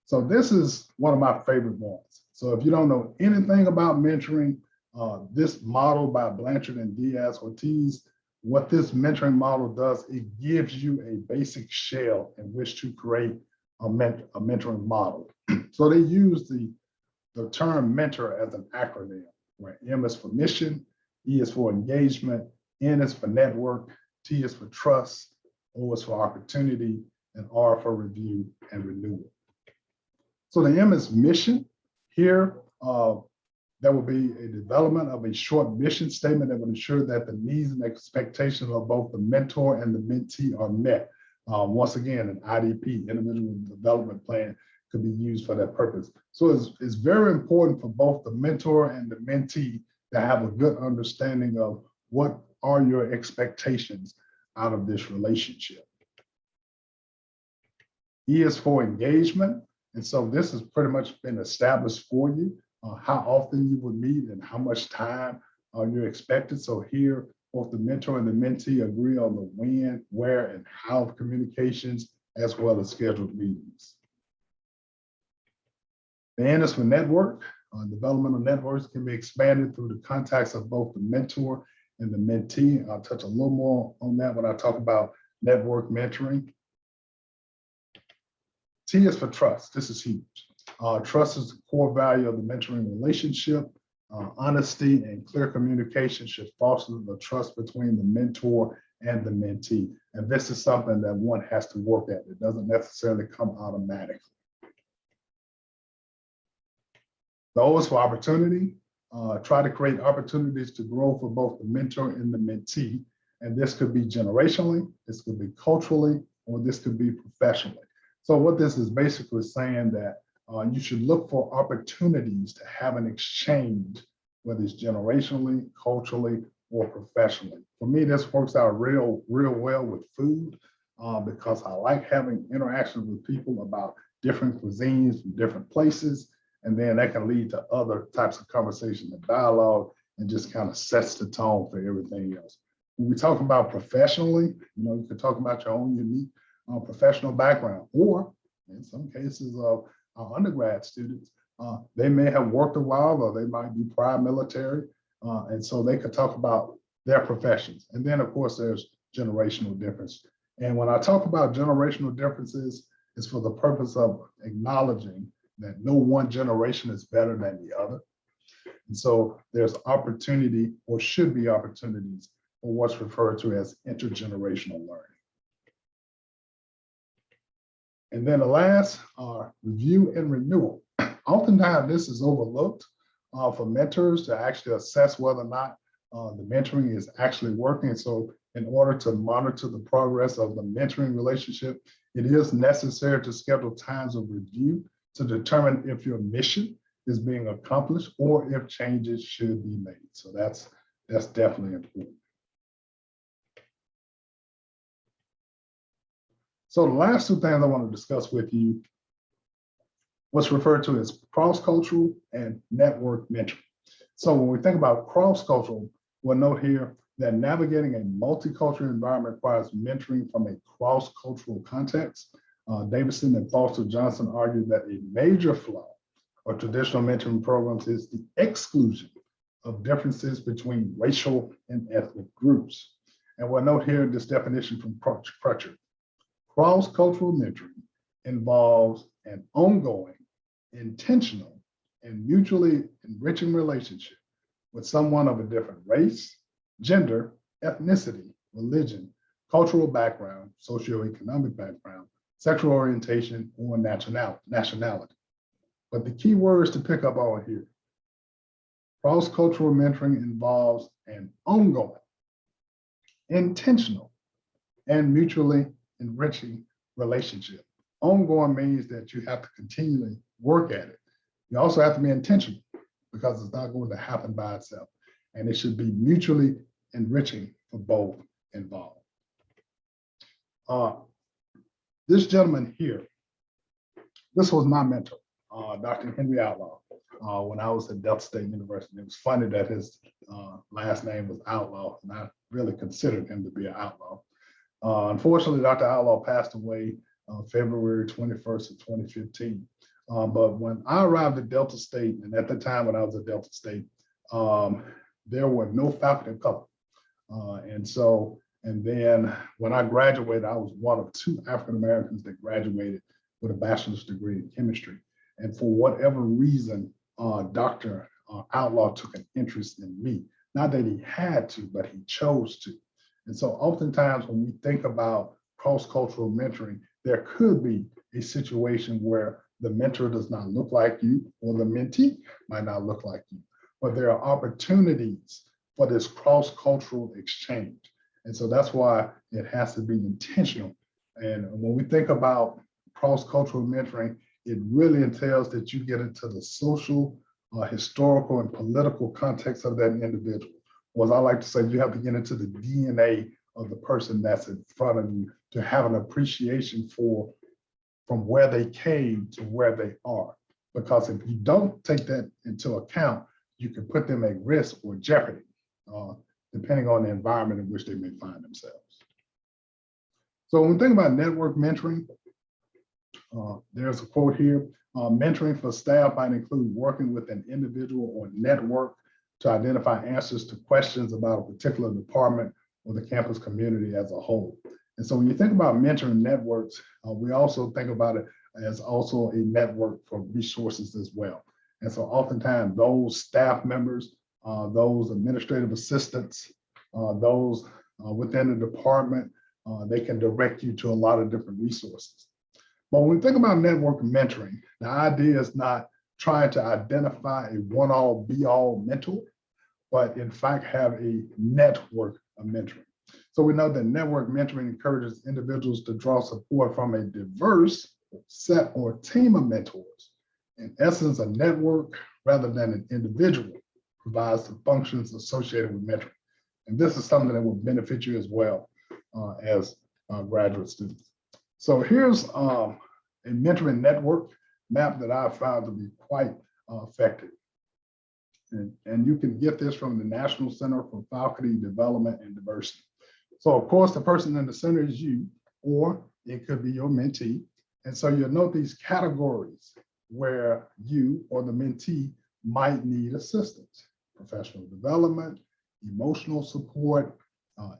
Speaker 5: So this is one of my favorite ones. So if you don't know anything about mentoring, this model by Blanchard and Diaz-Ortiz, what this mentoring model does, it gives you a basic shell in which to create a mentoring model. So they use the term mentor as an acronym, where M is for mission, E is for engagement, N is for network, T is for trust, O is for opportunity, and R for review and renewal. So the M is mission. Here, there will be a development of a short mission statement that will ensure that the needs and expectations of both the mentor and the mentee are met. Once again, an IDP, individual development plan, could be used for that purpose. So it's very important for both the mentor and the mentee to have a good understanding of what are your expectations out of this relationship. E is for engagement. And so this has pretty much been established for you, how often you would meet and how much time you're expected. So here, both the mentor and the mentee agree on the when, where, and how of communications, as well as scheduled meetings. The N is for network. Developmental networks can be expanded through the contacts of both the mentor and the mentee. I'll touch a little more on that when I talk about network mentoring. T is for trust. This is huge. Trust is the core value of the mentoring relationship. Honesty and clear communication should foster the trust between the mentor and the mentee. And this is something that one has to work at. It doesn't necessarily come automatically. The O is for opportunity. Try to create opportunities to grow for both the mentor and the mentee. And this could be generationally, this could be culturally, or this could be professionally. So what this is basically saying that you should look for opportunities to have an exchange, whether it's generationally, culturally, or professionally. For me, this works out real well with food because I like having interactions with people about different cuisines from different places. And then that can lead to other types of conversation and dialogue and just kind of sets the tone for everything else. When we talk about professionally, you can talk about your own unique professional background, or in some cases of undergrad students, they may have worked a while or they might be prior military. And so they could talk about their professions. And then of course there's generational difference. And when I talk about generational differences, it's for the purpose of acknowledging that no one generation is better than the other. And so there's opportunity, or should be opportunities, for what's referred to as intergenerational learning. And then the last are review and renewal. Oftentimes this is overlooked for mentors to actually assess whether or not the mentoring is actually working. So in order to monitor the progress of the mentoring relationship, it is necessary to schedule times of review to determine if your mission is being accomplished or if changes should be made. So that's definitely important. So the last two things I want to discuss with you, what's referred to as cross-cultural and network mentoring. So when we think about cross-cultural, we'll note here that navigating a multicultural environment requires mentoring from a cross-cultural context. Davidson and Foster Johnson argued that a major flaw of traditional mentoring programs is the exclusion of differences between racial and ethnic groups. And we'll note here this definition from Crutcher. Cross-cultural mentoring involves an ongoing, intentional, and mutually enriching relationship with someone of a different race, gender, ethnicity, religion, cultural background, socioeconomic background, sexual orientation, or nationality. But the key words to pick up on here, cross-cultural mentoring involves an ongoing, intentional, and mutually enriching relationship. Ongoing means that you have to continually work at it. You also have to be intentional because it's not going to happen by itself. And it should be mutually enriching for both involved. This gentleman here, this was my mentor, Dr. Henry Outlaw, when I was at Delta State University. It was funny that his last name was Outlaw, and I really considered him to be an outlaw. Unfortunately, Dr. Outlaw passed away February 21st of 2015. But when I arrived at Delta State, and at the time when I was at Delta State, there were no faculty of color. And then when I graduated, I was one of two African-Americans that graduated with a bachelor's degree in chemistry. And for whatever reason, Dr. Outlaw took an interest in me. Not that he had to, but he chose to. And so oftentimes when we think about cross-cultural mentoring, there could be a situation where the mentor does not look like you, or the mentee might not look like you, but there are opportunities for this cross-cultural exchange. And so that's why it has to be intentional. And when we think about cross-cultural mentoring, it really entails that you get into the social, historical, and political context of that individual. Or as I like to say, you have to get into the DNA of the person that's in front of you to have an appreciation for from where they came to where they are. Because if you don't take that into account, you can put them at risk or jeopardy, depending on the environment in which they may find themselves. So when we think about network mentoring, there's a quote here, mentoring for staff might include working with an individual or network to identify answers to questions about a particular department or the campus community as a whole. And so when you think about mentoring networks, we also think about it as also a network for resources as well. And so oftentimes those staff members, those administrative assistants, those within the department, they can direct you to a lot of different resources. But when we think about network mentoring, the idea is not trying to identify a one-all be-all mentor, but in fact have a network of mentoring. So we know that network mentoring encourages individuals to draw support from a diverse set or team of mentors. In essence, a network rather than an individual provides the functions associated with mentoring. And this is something that will benefit you as well as graduate students. So here's a mentoring network map that I found to be quite effective. And you can get this from the National Center for Faculty Development and Diversity. So of course, the person in the center is you, or it could be your mentee. And so you'll note these categories where you or the mentee might need assistance: professional development, emotional support,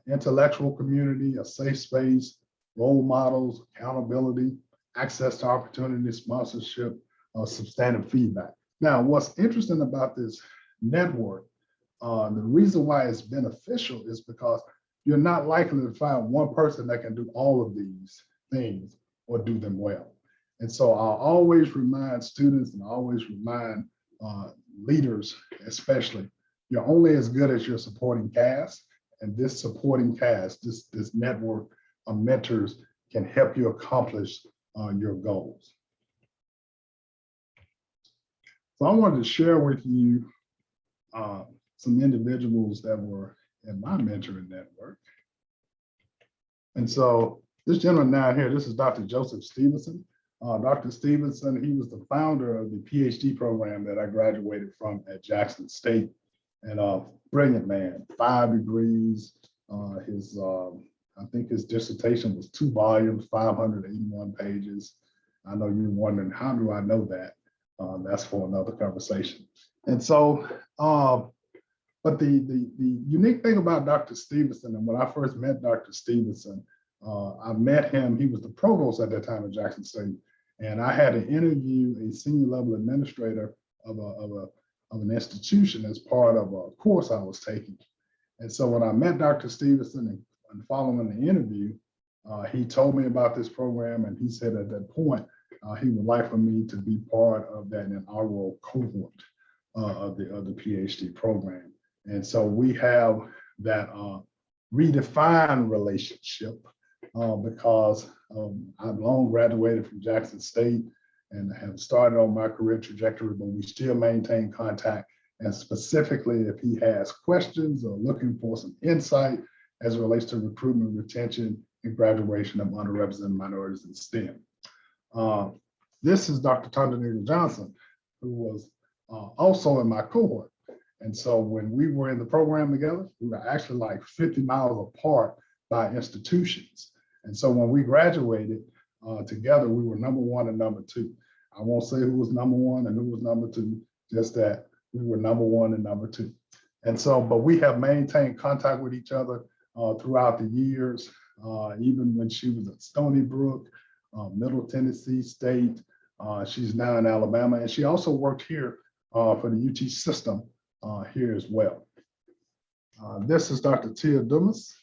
Speaker 5: intellectual community, a safe space, role models, accountability, access to opportunity, sponsorship, substantive feedback. Now, what's interesting about this network, the reason why it's beneficial is because you're not likely to find one person that can do all of these things or do them well. And so I'll always remind students and I always remind leaders, especially, you're only as good as your supporting cast. And this supporting cast, this network of mentors can help you accomplish your goals. So I wanted to share with you some individuals that were in my mentoring network. And so this gentleman down here, this is Dr. Joseph Stevenson. Dr. Stevenson, he was the founder of the PhD program that I graduated from at Jackson State. And brilliant man, 5 degrees. I think his dissertation was 2 volumes, 581 pages. I know you're wondering, how do I know that? That's for another conversation. And so, but the unique thing about Dr. Stevenson, and when I first met Dr. Stevenson, I met him, he was the provost at that time at Jackson State. And I had to interview a senior level administrator of an institution as part of a course I was taking. And so when I met Dr. Stevenson and following the interview, he told me about this program, and he said at that point, he would like for me to be part of that inaugural cohort of the PhD program. And so we have that redefined relationship because I've long graduated from Jackson State and have started on my career trajectory, but we still maintain contact. And specifically, if he has questions or looking for some insight as it relates to recruitment, retention, and graduation of underrepresented minorities in STEM. This is Dr. Tondanita Johnson, who was also in my cohort. And so when we were in the program together, we were actually like 50 miles apart by institutions. And so when we graduated together, we were #1 and #2. I won't say who was #1 and who was #2, just that we were #1 and #2. And so, but we have maintained contact with each other throughout the years, even when she was at Stony Brook, Middle Tennessee State. She's now in Alabama, and she also worked here for the UT system here as well. This is Dr. Tia Dumas.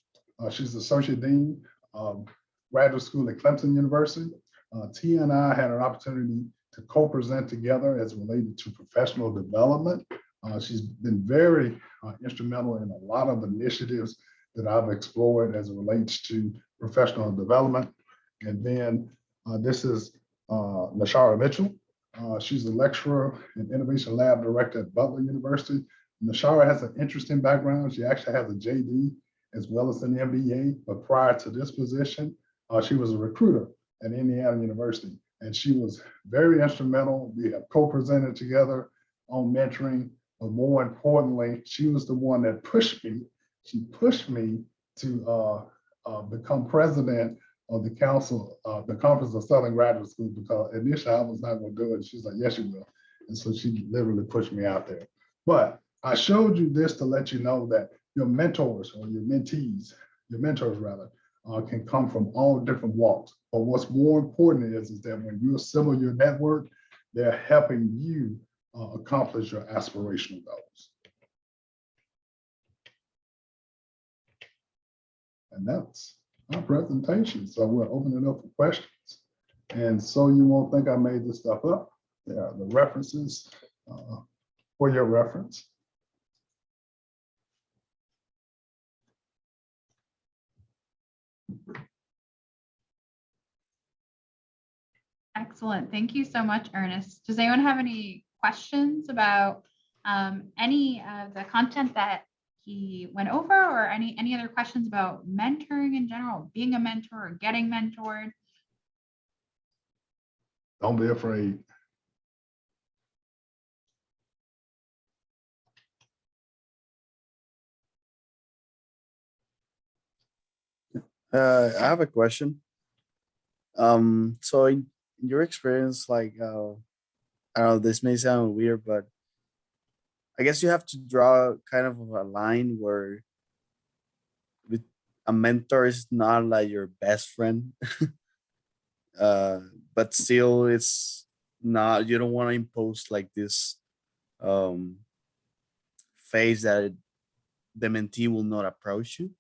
Speaker 5: She's Associate Dean of Graduate School at Clemson University. Tia and I had an opportunity to co-present together as related to professional development. She's been very instrumental in a lot of initiatives that I've explored as it relates to professional development. And then this is Nashara Mitchell. She's a lecturer and innovation lab director at Butler University. Nashara has an interesting background. She actually has a JD as well as an MBA, but prior to this position, she was a recruiter at Indiana University. And she was very instrumental. We have co-presented together on mentoring, but more importantly, she was the one that pushed me. She pushed me to become president of the council, the Conference of Southern Graduate Schools, because initially I was not going to do it. She's like, yes, you will. And so she literally pushed me out there. But I showed you this to let you know that your mentors or your mentees, your mentors rather, can come from all different walks. But what's more important is that when you assemble your network, they're helping you accomplish your aspirational goals. And that's our presentation. So we're opening it up for questions. And so you won't think I made this stuff up. There are the references for your reference.
Speaker 1: Excellent. Thank you so much, Ernest. Does anyone have any questions about any of the content that he went over, or any other questions about mentoring in general, being a mentor or getting mentored?
Speaker 5: Don't be afraid.
Speaker 6: I have a question. So in your experience, like, I don't know, this may sound weird, but I guess you have to draw kind of a line where with a mentor is not like your best friend, but still it's not, you don't want to impose like this phase that the mentee will not approach you.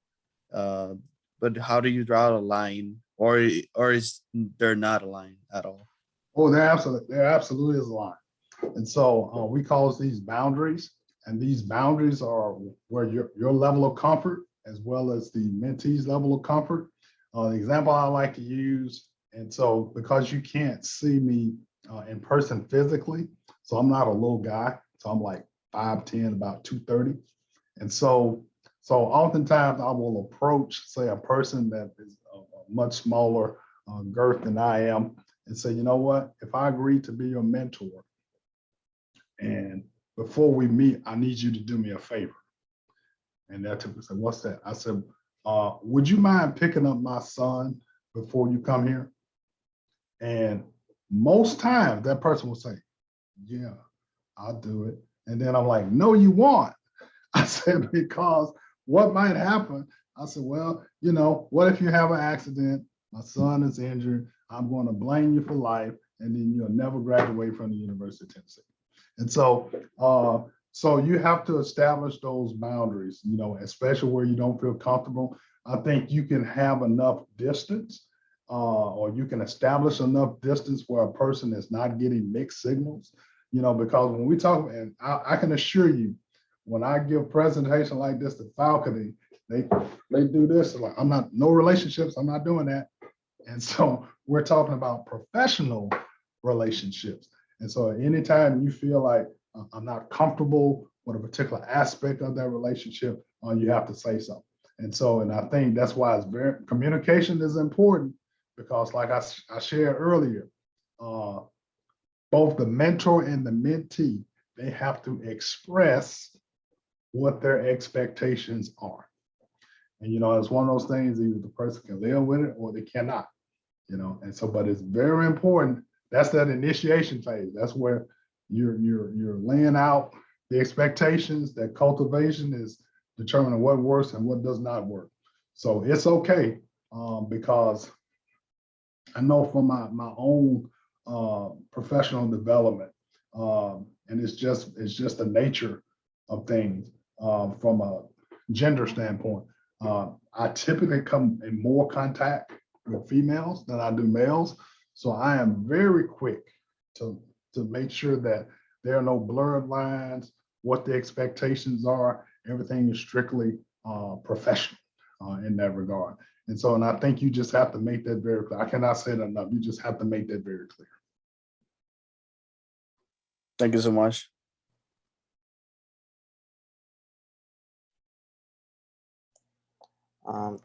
Speaker 6: But how do you draw a line, or is there not a line at all?
Speaker 5: Oh, there absolutely is a line. And so we call these boundaries, and these boundaries are where your level of comfort as well as the mentee's level of comfort. The example I like to use, and so because you can't see me in person physically, so I'm not a little guy, so I'm like 5'10", about 230. And so oftentimes I will approach, say, a person that is a much smaller girth than I am, and say, you know what, if I agree to be your mentor, and before we meet, I need you to do me a favor. And that typically said, what's that? I said, would you mind picking up my son before you come here? And most times that person will say, yeah, I'll do it. And then I'm like, no, you won't. I said, because what might happen? I said, well, you know, what if you have an accident? My son is injured. I'm going to blame you for life, and then you'll never graduate from the University of Tennessee. And so, so you have to establish those boundaries, you know, especially where you don't feel comfortable. I think you can have enough distance, or you can establish enough distance where a person is not getting mixed signals, you know, because when we talk, and I can assure you, when I give presentation like this to faculty, they do this, like, I'm not, no relationships, I'm not doing that. And so we're talking about professional relationships. And so anytime you feel like I'm not comfortable with a particular aspect of that relationship, you have to say so. And so, and I think that's why communication is important, because like I shared earlier, both the mentor and the mentee, they have to express what their expectations are. And, you know, it's one of those things, either the person can live with it or they cannot, you know. And so, but it's very important. That's that initiation phase. That's where you're laying out the expectations. That cultivation is determining what works and what does not work. So it's okay, because I know from my own professional development, and it's just the nature of things. From a gender standpoint, I typically come in more contact with females than I do males. So I am very quick to make sure that there are no blurred lines, what the expectations are. Everything is strictly professional in that regard. And so, and I think you just have to make that very clear. I cannot say it enough. You just have to make that very clear.
Speaker 6: Thank you so much.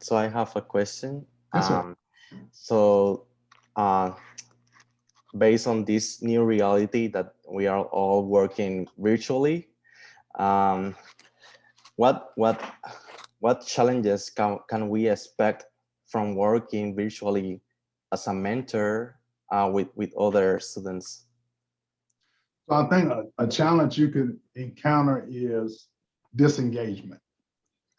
Speaker 7: So I have a question.
Speaker 5: Yes, sir.
Speaker 7: So based on this new reality that we are all working virtually, what challenges can we expect from working virtually as a mentor with other students?
Speaker 5: So I think a challenge you could encounter is disengagement.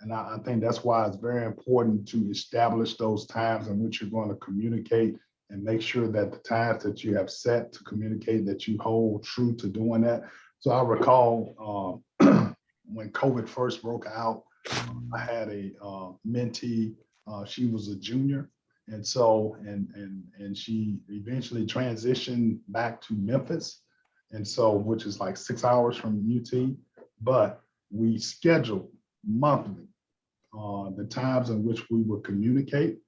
Speaker 5: And I think that's why it's very important to establish those times in which you're going to communicate, and make sure that the times that you have set to communicate, that you hold true to doing that. So I recall when COVID first broke out, I had a mentee. She was a junior. And so, and she eventually transitioned back to Memphis. And so, which is like 6 hours from UT, but we scheduled monthly the times in which we would communicate.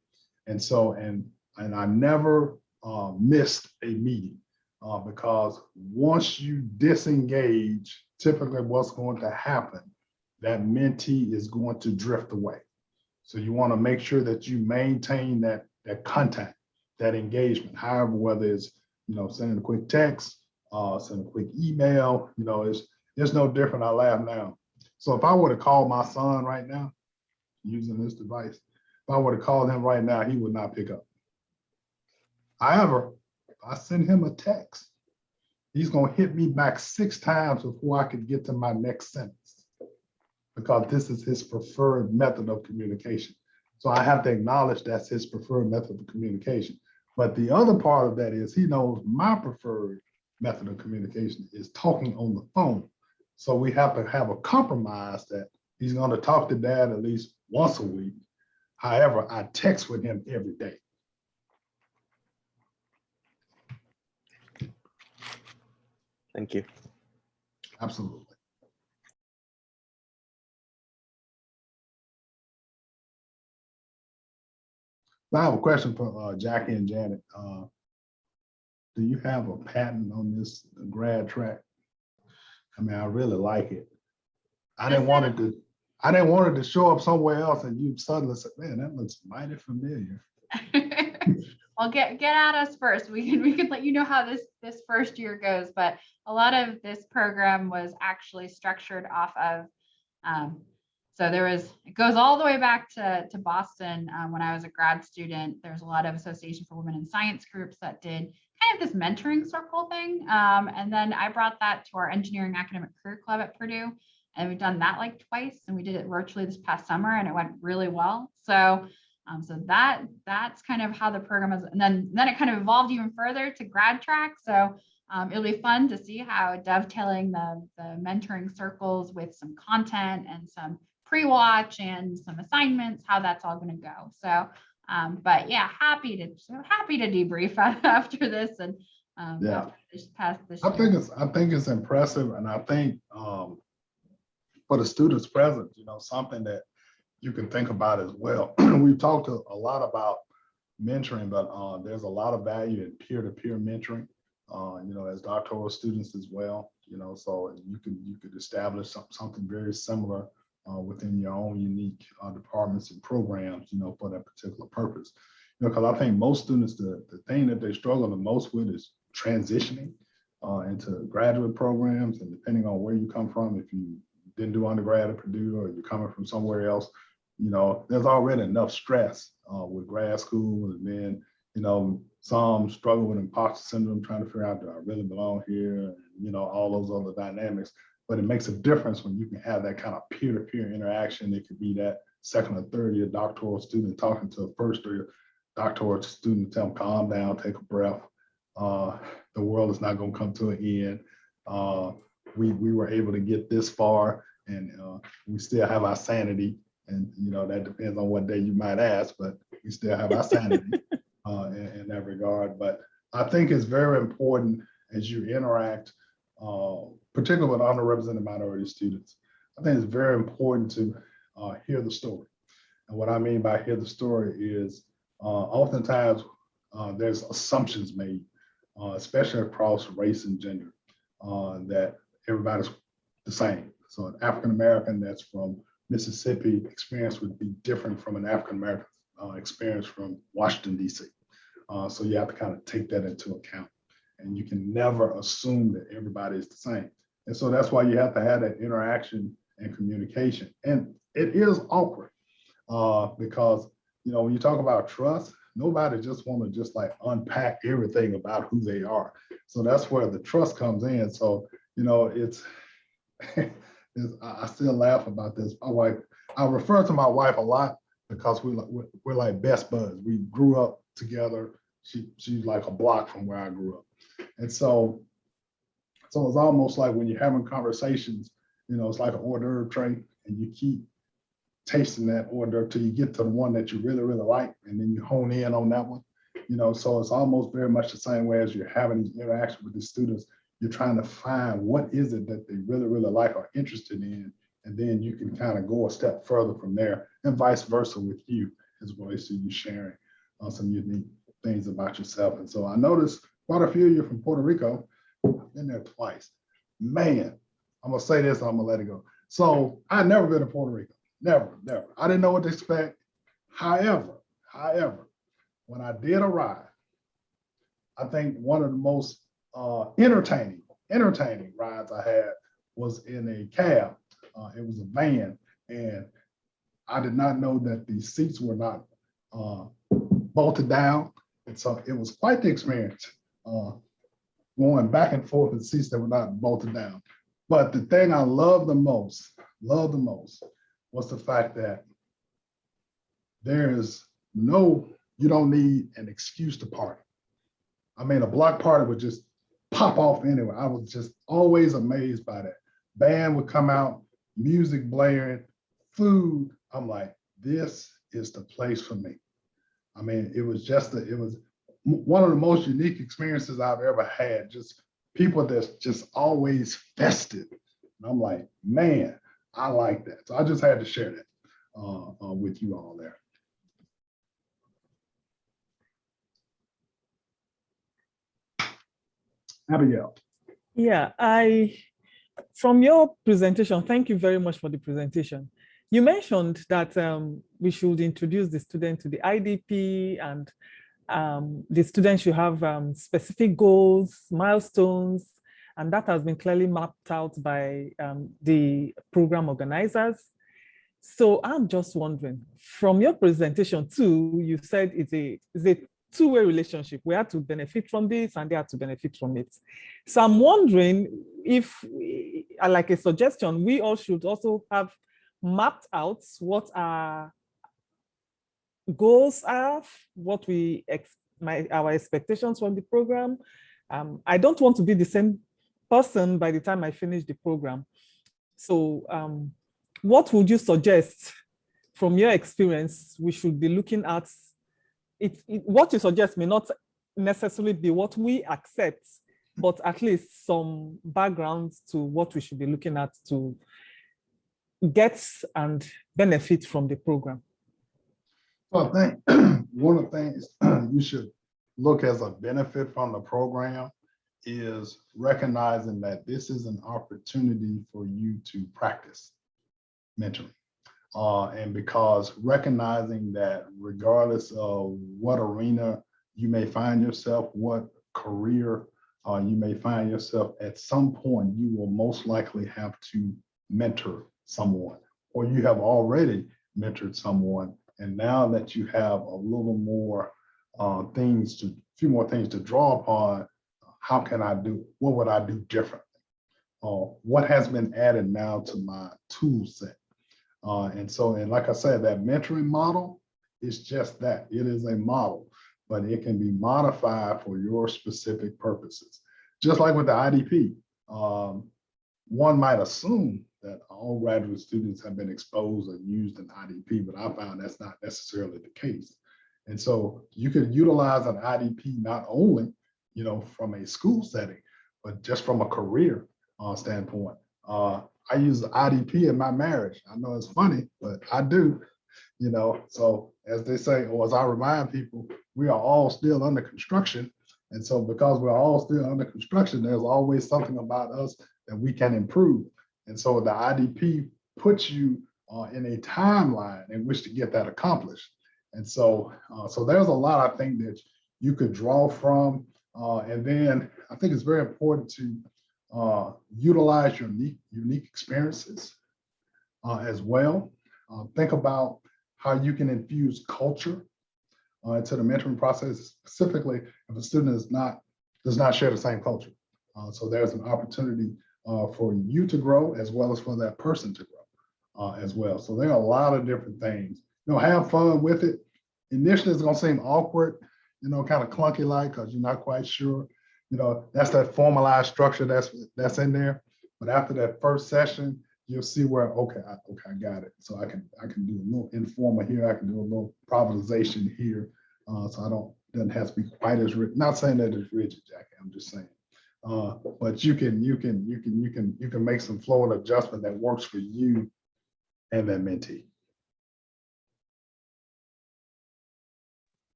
Speaker 5: And so, and I never missed a meeting because once you disengage, typically what's going to happen, that mentee is going to drift away. So you want to make sure that you maintain that contact, that engagement, however, whether it's, sending a quick text, send a quick email, it's no different. I laugh now. So if I were to call my son right now using this device, if I were to call him right now, he would not pick up. However, if I send him a text, he's going to hit me back 6 times before I could get to my next sentence, because this is his preferred method of communication. So I have to acknowledge that's his preferred method of communication. But the other part of that is he knows my preferred method of communication is talking on the phone. So we have to have a compromise that he's going to talk to dad at least once a week. However, I text with him every day.
Speaker 7: Thank you.
Speaker 5: Absolutely. I have a question for Jackie and Janet. Do you have a patent on this GradTrack? I mean, I really like it. I didn't want it to show up somewhere else, and you suddenly said, "Man, that looks mighty familiar."
Speaker 1: Well, get at us first. We can let you know how this first year goes. But a lot of this program was actually structured off of. So it goes all the way back to Boston when I was a grad student. There's a lot of Association for Women in Science groups that did kind of this mentoring circle thing. And then I brought that to our engineering academic career club at Purdue. And we've done that like twice. And we did it virtually this past summer and it went really well. So that's kind of how the program is. And then it kind of evolved even further to GradTrack. So it'll be fun to see how dovetailing the mentoring circles with some content and some pre-watch and some assignments, how that's all going to go. So, but yeah, happy to debrief after this and
Speaker 5: yeah,
Speaker 1: past this.
Speaker 5: I think it's impressive, and I think for the students present, something that you can think about as well. We've talked a lot about mentoring, but there's a lot of value in peer-to-peer mentoring. As doctoral students as well. So you could establish something very similar within your own unique departments and programs, for that particular purpose. Because I think most students, the thing that they struggle the most with is transitioning into graduate programs. And depending on where you come from, if you didn't do undergrad at Purdue or you're coming from somewhere else, there's already enough stress with grad school. And then, some struggle with imposter syndrome, trying to figure out, do I really belong here? And, all those other dynamics. But it makes a difference when you can have that kind of peer-to-peer interaction. It could be that second or third year doctoral student talking to a first year doctoral student, tell them, calm down, take a breath. The world is not going to come to an end. We were able to get this far, and we still have our sanity. And, that depends on what day you might ask, but we still have our sanity in that regard. But I think it's very important as you interact, particularly with underrepresented minority students. I think it's very important to hear the story. And what I mean by hear the story is oftentimes there's assumptions made, especially across race and gender, that everybody's the same. So an African-American that's from Mississippi experience would be different from an African-American experience from Washington, D.C. So you have to kind of take that into account. And you can never assume that everybody is the same. And so that's why you have to have that interaction and communication. And it is awkward because, when you talk about trust, nobody just want to just like unpack everything about who they are. So that's where the trust comes in. So, it's I still laugh about this. My wife, I refer to my wife a lot because we're like best buds. We grew up together. She's like a block from where I grew up. And so it's almost like when you're having conversations, it's like an hors d'oeuvre tray, and you keep tasting that hors d'oeuvre till you get to the one that you really, really like, and then you hone in on that one. So it's almost very much the same way as you're having these interactions with the students. You're trying to find what is it that they really, really like or interested in, and then you can kind of go a step further from there, and vice versa with you as well. So you sharing some unique things about yourself. And so I noticed quite a few of you from Puerto Rico. I've been there twice. Man, I'm gonna say this, I'm gonna let it go. So I'd never been to Puerto Rico, never. I didn't know what to expect. However, when I did arrive, I think one of the most entertaining rides I had was in a cab. It was a van, and I did not know that the seats were not bolted down. And so it was quite the experience going back and forth with seats that were not bolted down. But the thing I loved the most was the fact that you don't need an excuse to party. I mean, a block party would just pop off anywhere. I was just always amazed by that. Band would come out, music blaring, food. I'm like, this is the place for me. I mean, it was one of the most unique experiences I've ever had. Just people that's just always festive. And I'm like, man, I like that. So I just had to share that with you all there. Abigail.
Speaker 4: Yeah, from your presentation, thank you very much for the presentation. You mentioned that we should introduce the student to the IDP, and the student should have specific goals, milestones, and that has been clearly mapped out by the program organizers. So I'm just wondering, from your presentation too, you said it's a two-way relationship. We have to benefit from this and they have to benefit from it. So I'm wondering if, like a suggestion, we all should also have mapped out what our goals are, what our expectations from the program. I don't want to be the same person by the time I finish the program. So what would you suggest from your experience we should be looking at? What you suggest may not necessarily be what we accept, but at least some background to what we should be looking at to get and benefit from the program.
Speaker 5: Well, I think one of the things you should look as a benefit from the program is recognizing that this is an opportunity for you to practice mentoring. And because recognizing that regardless of what arena you may find yourself, what career you may find yourself, at some point you will most likely have to mentor someone, or you have already mentored someone. And now that you have a little more few more things to draw upon, what would I do differently? What has been added now to my tool set? And like I said, that mentoring model is just that. It is a model, but it can be modified for your specific purposes. Just like with the IDP, one might assume that all graduate students have been exposed and used in IDP, but I found that's not necessarily the case. And so you can utilize an IDP not only, from a school setting, but just from a career standpoint. I use IDP in my marriage. I know it's funny, but I do, so as they say, or as I remind people, we are all still under construction. And so because we're all still under construction, there's always something about us that we can improve. And so the IDP puts you in a timeline in which to get that accomplished. And so, there's a lot, I think, that you could draw from. And then I think it's very important to utilize your unique experiences as well. Think about how you can infuse culture into the mentoring process, specifically if a student does not share the same culture. So there's an opportunity for you to grow as well as for that person to grow as well. So there are a lot of different things. Have fun with it. Initially, it's going to seem awkward, kind of clunky like, because you're not quite sure. That's that formalized structure that's in there. But after that first session, you'll see where, okay, I got it. So I can do a little informal here. I can do a little improvisation here. So doesn't have to be quite as rigid. Not saying that it's rigid, Jackie. I'm just saying. But you can make some flow and adjustment that works for you and that mentee.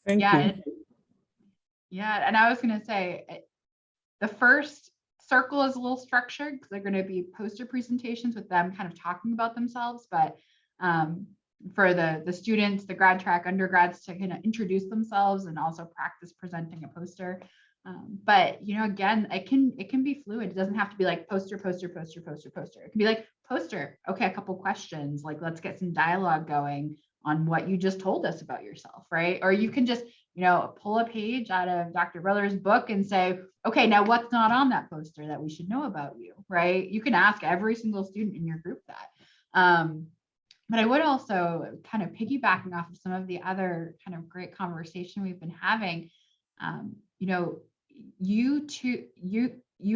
Speaker 4: Thank
Speaker 1: Yeah,
Speaker 4: you.
Speaker 1: and- yeah, and I was gonna say, the first circle is a little structured because they're gonna be poster presentations with them kind of talking about themselves, but for the students, the grad track undergrads to kind of introduce themselves and also practice presenting a poster. But you know, again, it can be fluid. It doesn't have to be like poster, poster, poster, poster, poster. It can be like poster. Okay, a couple questions. Like, let's get some dialogue going on what you just told us about yourself, right? Or you can just, you know, pull a page out of Dr. Brother's book and say, okay, now what's not on that poster that we should know about you, right? You can ask every single student in your group that. But I would also kind of piggybacking off of some of the other kind of great conversation we've been having, you know, you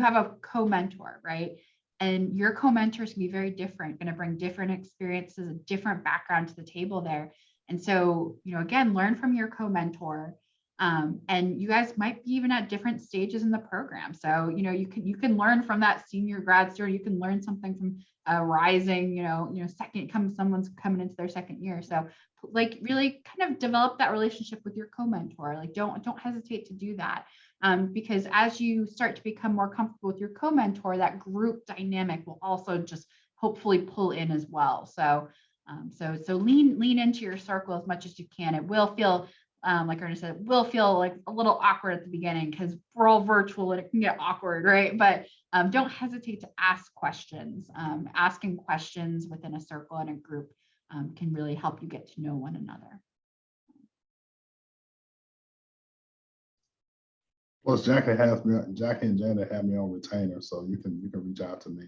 Speaker 1: have a co-mentor, right? And your co-mentors can be very different, going to bring different experiences, a different background to the table there. And so, you know, again, learn from your co-mentor. And you guys might be even at different stages in the program. So, you know, you can learn from that senior grad student, you can learn something from a rising, someone's coming into their second year. So like really kind of develop that relationship with your co-mentor. Like don't hesitate to do that. Because as you start to become more comfortable with your co-mentor, that group dynamic will also just hopefully pull in as well. So lean into your circle as much as you can. It will feel like Ernest said, it will feel like a little awkward at the beginning because we're all virtual and it can get awkward, right? But don't hesitate to ask questions. Asking questions within a circle and a group can really help you get to know one another.
Speaker 5: Well, Jackie and Janet have me on retainer, so you can reach out to me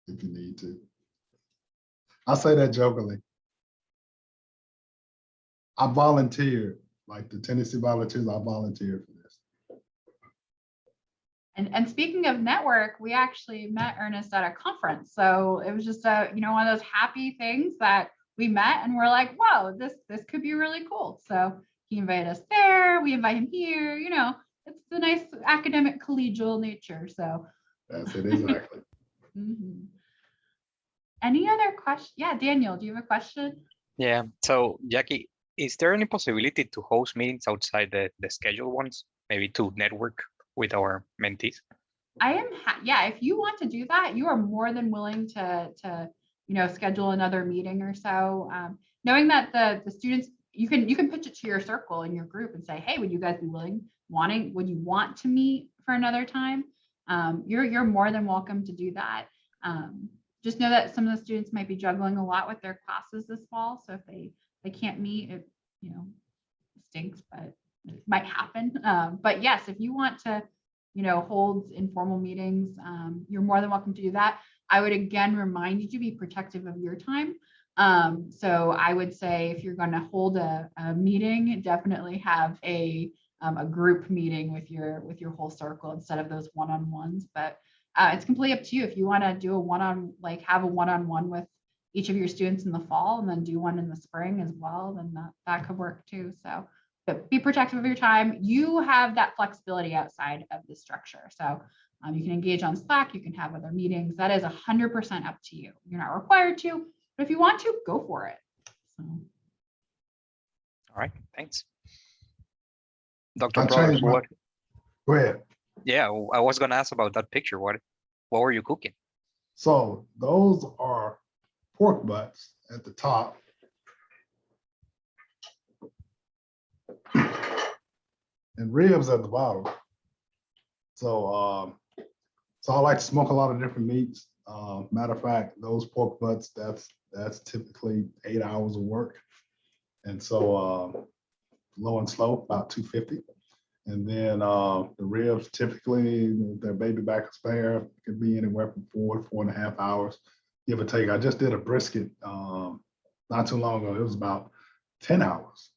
Speaker 5: if you need to. I say that jokingly. I volunteered, like the Tennessee Volunteers, I volunteered for this.
Speaker 1: And speaking of network, we actually met Ernest at a conference. So it was just one of those happy things that we met and we're like, whoa, this could be really cool. So he invited us there, we invite him here, you know, it's the nice academic collegial nature. So
Speaker 5: that's it, exactly.
Speaker 1: Mm-hmm. Any other question? Yeah, Daniel, do you have a question?
Speaker 8: Yeah, so Jackie, is there any possibility to host meetings outside the scheduled ones, maybe to network with our mentees?
Speaker 1: Yeah, if you want to do that, you are more than willing to schedule another meeting or so. Knowing that the students, you can pitch it to your circle and your group and say, hey, would you guys be would you want to meet for another time? You're more than welcome to do that. Just know that some of the students might be juggling a lot with their classes this fall. So if they can't meet, it stinks, but it might happen. But yes, if you want to hold informal meetings, you're more than welcome to do that. I would again remind you to be protective of your time. So I would say if you're going to hold a meeting, definitely have a group meeting with your whole circle instead of those one-on-ones. But it's completely up to you. If you want to do have a one-on-one with each of your students in the fall and then do one in the spring as well, then that could work too. So but be protective of your time. You have that flexibility outside of the structure. So you can engage on Slack, you can have other meetings. That is 100% up to you. You're not required to, but if you want to, go for it. So.
Speaker 8: All right, thanks. Dr. Brothers, what?
Speaker 5: Go ahead.
Speaker 8: Yeah, I was gonna ask about that picture. What were you cooking?
Speaker 5: So those are pork butts at the top. And ribs at the bottom. So I like to smoke a lot of different meats. Matter of fact, those pork butts, that's typically 8 hours of work. And so low and slow, about 250. And then the ribs, typically their baby back spare could be anywhere from 4 to 4.5 hours, give or take. I just did a brisket not too long ago. It was about 10 hours.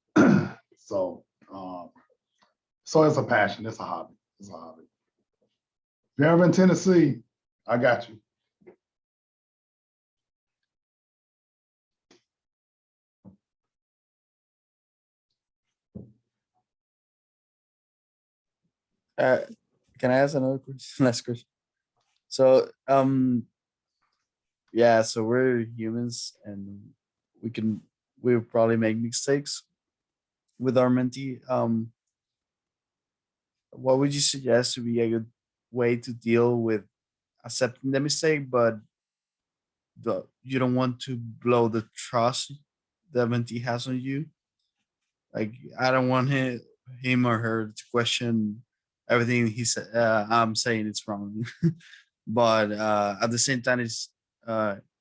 Speaker 5: So it's a passion. It's a hobby. It's a hobby. If you're ever in Tennessee, I got you.
Speaker 6: Can I ask another question? Last question. So yeah, so we're humans and we'll probably make mistakes. with our mentee, what would you suggest to be a good way to deal with accepting the mistake, but you don't want to blow the trust the mentee has on you? Like, I don't want him or her to question everything he said. I'm saying it's wrong, but at the same time, it's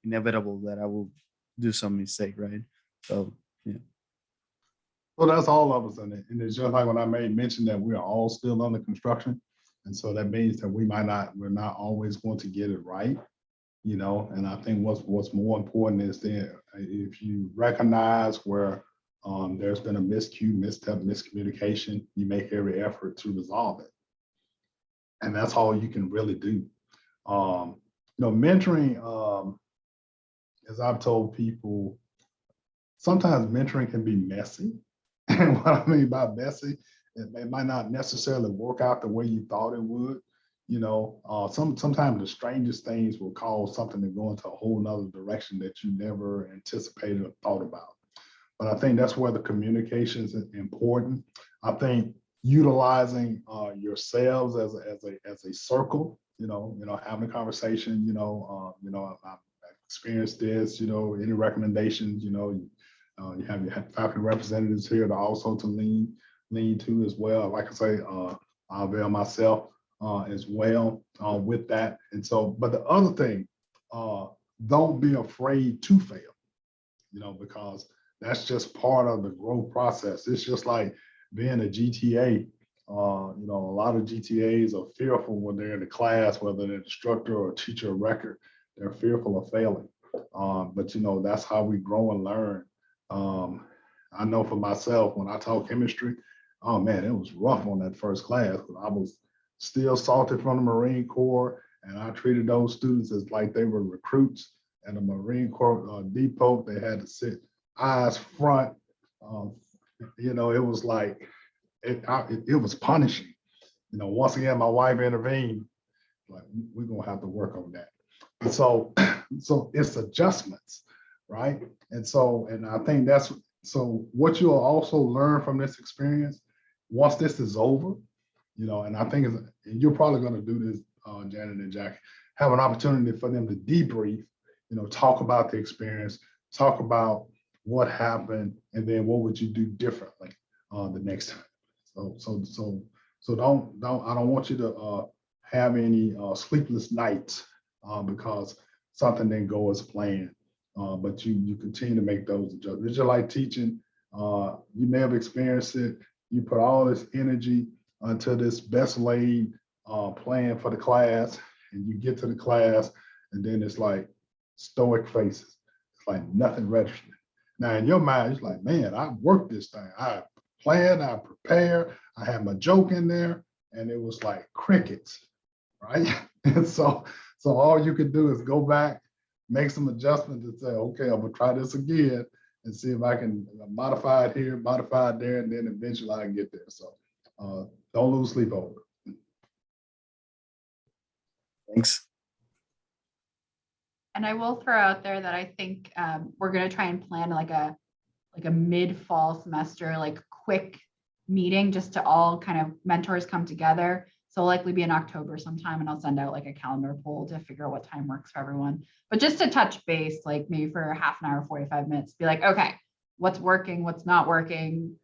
Speaker 6: inevitable that I will do some mistake, right? So yeah.
Speaker 5: Well, that's all of us in it. And it's just like when I made mention that we're all still under construction. And so that means that we're not always going to get it right, you know. And I think what's more important is that if you recognize where there's been a miscue, misstep, miscommunication, you make every effort to resolve it. And that's all you can really do. You know, mentoring, as I've told people, sometimes mentoring can be messy. And what I mean by messy, it might not necessarily work out the way you thought it would. You know, sometimes the strangest things will cause something to go into a whole nother direction that you never anticipated or thought about. But I think that's where the communication is important. I think utilizing yourselves as a circle, you know, having a conversation, I've experienced this, any recommendations, you have your faculty representatives here to also to lean to as well. Like I say, I'll avail myself as well with that. And so, but the other thing, don't be afraid to fail, because that's just part of the growth process. It's just like being a GTA. A lot of GTAs are fearful when they're in the class, whether they're an instructor or a teacher of record, they're fearful of failing. But that's how we grow and learn. I know for myself, when I taught chemistry, oh man, it was rough on that first class. I was still salted from the Marine Corps, and I treated those students as like they were recruits. And the Marine Corps depot, they had to sit eyes front. It was like, it was punishing. Once again, my wife intervened, like, we're gonna have to work on that. And so it's adjustments, right? And I think so what you'll also learn from this experience, once this is over, and I think and you're probably gonna do this, Janet and Jackie, have an opportunity for them to debrief, talk about the experience, talk about what happened, and then what would you do differently the next time. So don't I don't want you to have any sleepless nights because something didn't go as planned. But you continue to make those adjustments. It's just like teaching. You may have experienced it. You put all this energy into this best laid plan for the class, and you get to the class, and then it's like stoic faces. It's like nothing registered. Now in your mind, it's like, man, I worked this thing. I planned, I prepared, I had my joke in there, and it was like crickets, right? And so all you can do is go back, make some adjustments and say, okay, I'm gonna try this again and see if I can modify it here, modify it there, and then eventually I can get there. So don't lose sleep over it.
Speaker 6: Thanks.
Speaker 1: And I will throw out there that I think we're going to try and plan like a mid-fall semester, like quick meeting, just to all kind of mentors come together. So it'll likely be in October sometime, and I'll send out like a calendar poll to figure out what time works for everyone. But just to touch base, like maybe for half an hour, 45 minutes, be like, okay, what's working, what's not working,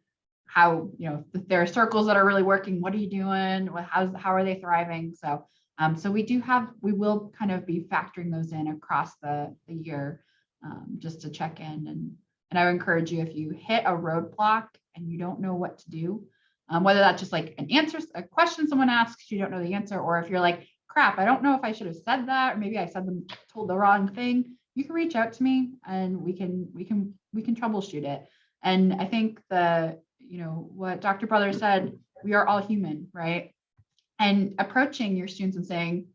Speaker 1: how, if there are circles that are really working, what are you doing? How are they thriving? So we will kind of be factoring those in across the year, just to check in. And I would encourage you, if you hit a roadblock and you don't know what to do, whether that's just like a question someone asks, you don't know the answer, or if you're like, crap, I don't know if I should have said that, or maybe I told the wrong thing, you can reach out to me and we can troubleshoot it. And I think what Dr. Brother said, we are all human, right? And approaching your students and saying,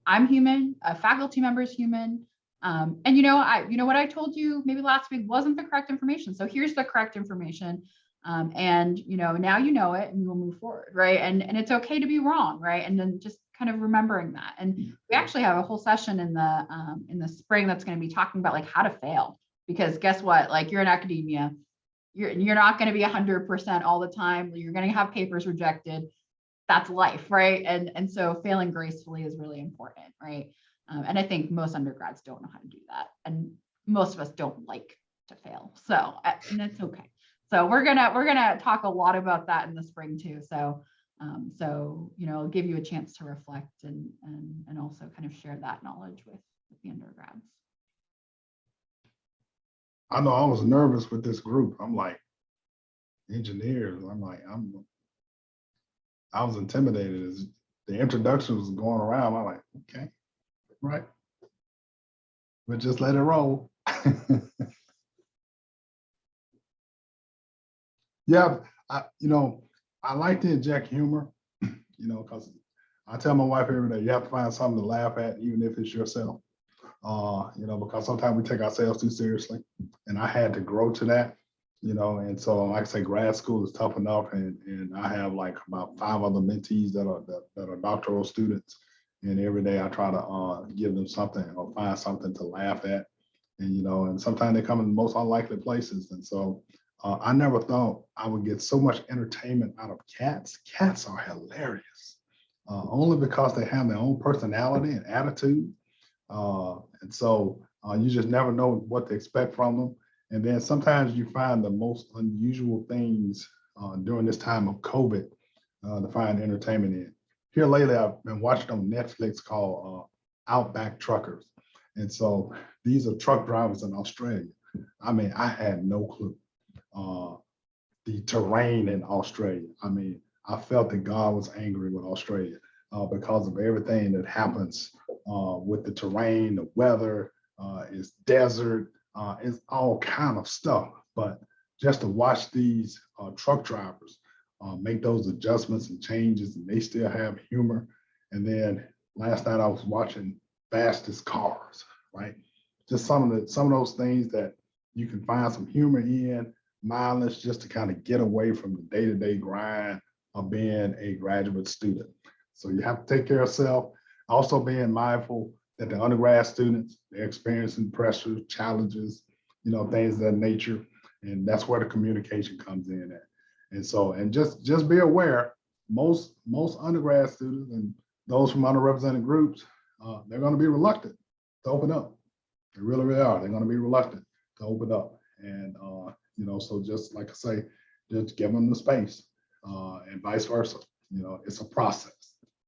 Speaker 1: I'm human, a faculty member is human. And what I told you maybe last week wasn't the correct information. So here's the correct information. And now you know it, and you will move forward, right? And it's okay to be wrong, right? And then just kind of remembering that. And we actually have a whole session in the spring that's going to be talking about like how to fail, because guess what? Like, you're in academia, you're not going to be 100% all the time. You're going to have papers rejected. That's life, right? And so failing gracefully is really important, right? And I think most undergrads don't know how to do that, and most of us don't like to fail. So, and that's okay. So we're gonna talk a lot about that in the spring too. So, you know, I'll give you a chance to reflect and also kind of share that knowledge with the undergrads.
Speaker 5: I know I was nervous with this group. I'm like, engineers. I'm like, I was intimidated as the introduction was going around. I'm like, okay, right. But just let it roll. Yeah, you know, I like to inject humor, you know, because I tell my wife every day, you have to find something to laugh at, even if it's yourself. You know, because sometimes we take ourselves too seriously, and I had to grow to that, you know. And so, like I say, grad school is tough enough, and I have like about 5 other mentees that are doctoral students, and every day I try to give them something or find something to laugh at, and you know, and sometimes they come in the most unlikely places, and so. I never thought I would get so much entertainment out of cats. Cats are hilarious, only because they have their own personality and attitude. And so you just never know what to expect from them. And then sometimes you find the most unusual things during this time of COVID to find entertainment in. Here lately, I've been watching on Netflix called Outback Truckers. And so these are truck drivers in Australia. I mean, I had no clue. The terrain in Australia. I mean, I felt that God was angry with Australia because of everything that happens with the terrain, the weather, it's desert, it's all kind of stuff. But just to watch these truck drivers make those adjustments and changes, and they still have humor. And then last night I was watching Fastest Cars, right? Just some of those things that you can find some humor in, mindless, just to kind of get away from the day-to-day grind of being a graduate student. So you have to take care of self. Also being mindful that the undergrad students, they're experiencing pressures, challenges, you know, things of that nature. And that's where the communication comes in at. And so, and just be aware, most undergrad students and those from underrepresented groups, they're going to be reluctant to open up. They really, really are. They're going to be reluctant to open up. And, you know, so just like I say, just give them the space and vice versa. You know, it's a process.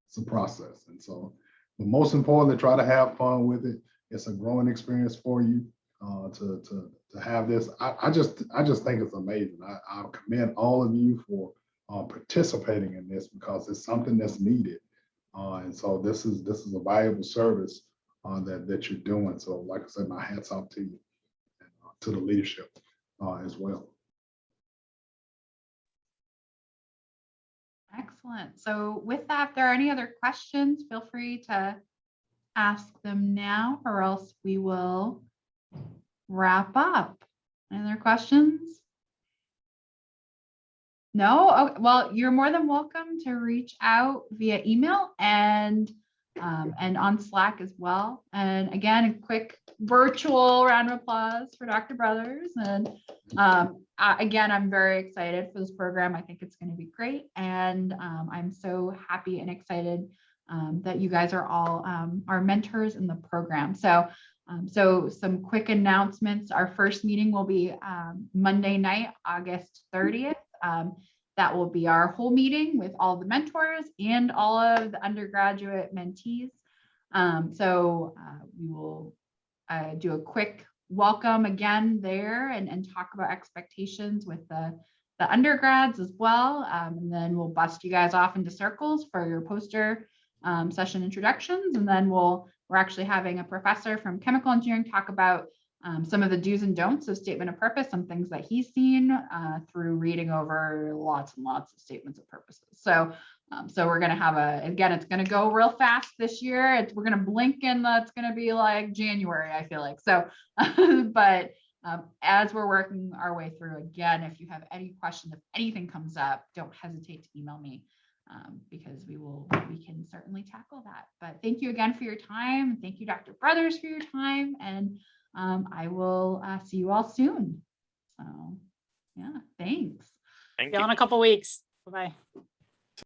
Speaker 5: It's a process. And so, but most importantly, try to have fun with it. It's a growing experience for you to have this. I just think it's amazing. I commend all of you for participating in this because it's something that's needed. And so this is a valuable service that you're doing. So like I said, my hats off to you and to the leadership as well.
Speaker 1: Excellent. So with that, if there are any other questions, feel free to ask them now, or else we will wrap up. Any other questions? No? Oh, well, you're more than welcome to reach out via email and on Slack as well. And again, a quick virtual round of applause for Dr. Brothers. And again, I'm very excited for this program. I think it's going to be great. And I'm so happy and excited that you guys are all our mentors in the program. So some quick announcements. Our first meeting will be Monday night, August 30th. That will be our whole meeting with all the mentors and all of the undergraduate mentees. We will do a quick welcome again there and talk about expectations with the undergrads as well. And then we'll bust you guys off into circles for your poster session introductions. And then we're actually having a professor from chemical engineering talk about some of the do's and don'ts of statement of purpose, some things that he's seen through reading over lots and lots of statements of purposes. So we're going to have again, it's going to go real fast this year. We're going to blink and it's going to be like January, I feel like. So, but as we're working our way through, again, if you have any questions, if anything comes up, don't hesitate to email me because we can certainly tackle that. But thank you again for your time. Thank you, Dr. Brothers, for your time. And I will see you all soon. So Yeah, thanks.
Speaker 8: Thank
Speaker 2: See you
Speaker 8: you.
Speaker 2: in a couple weeks. Bye-bye.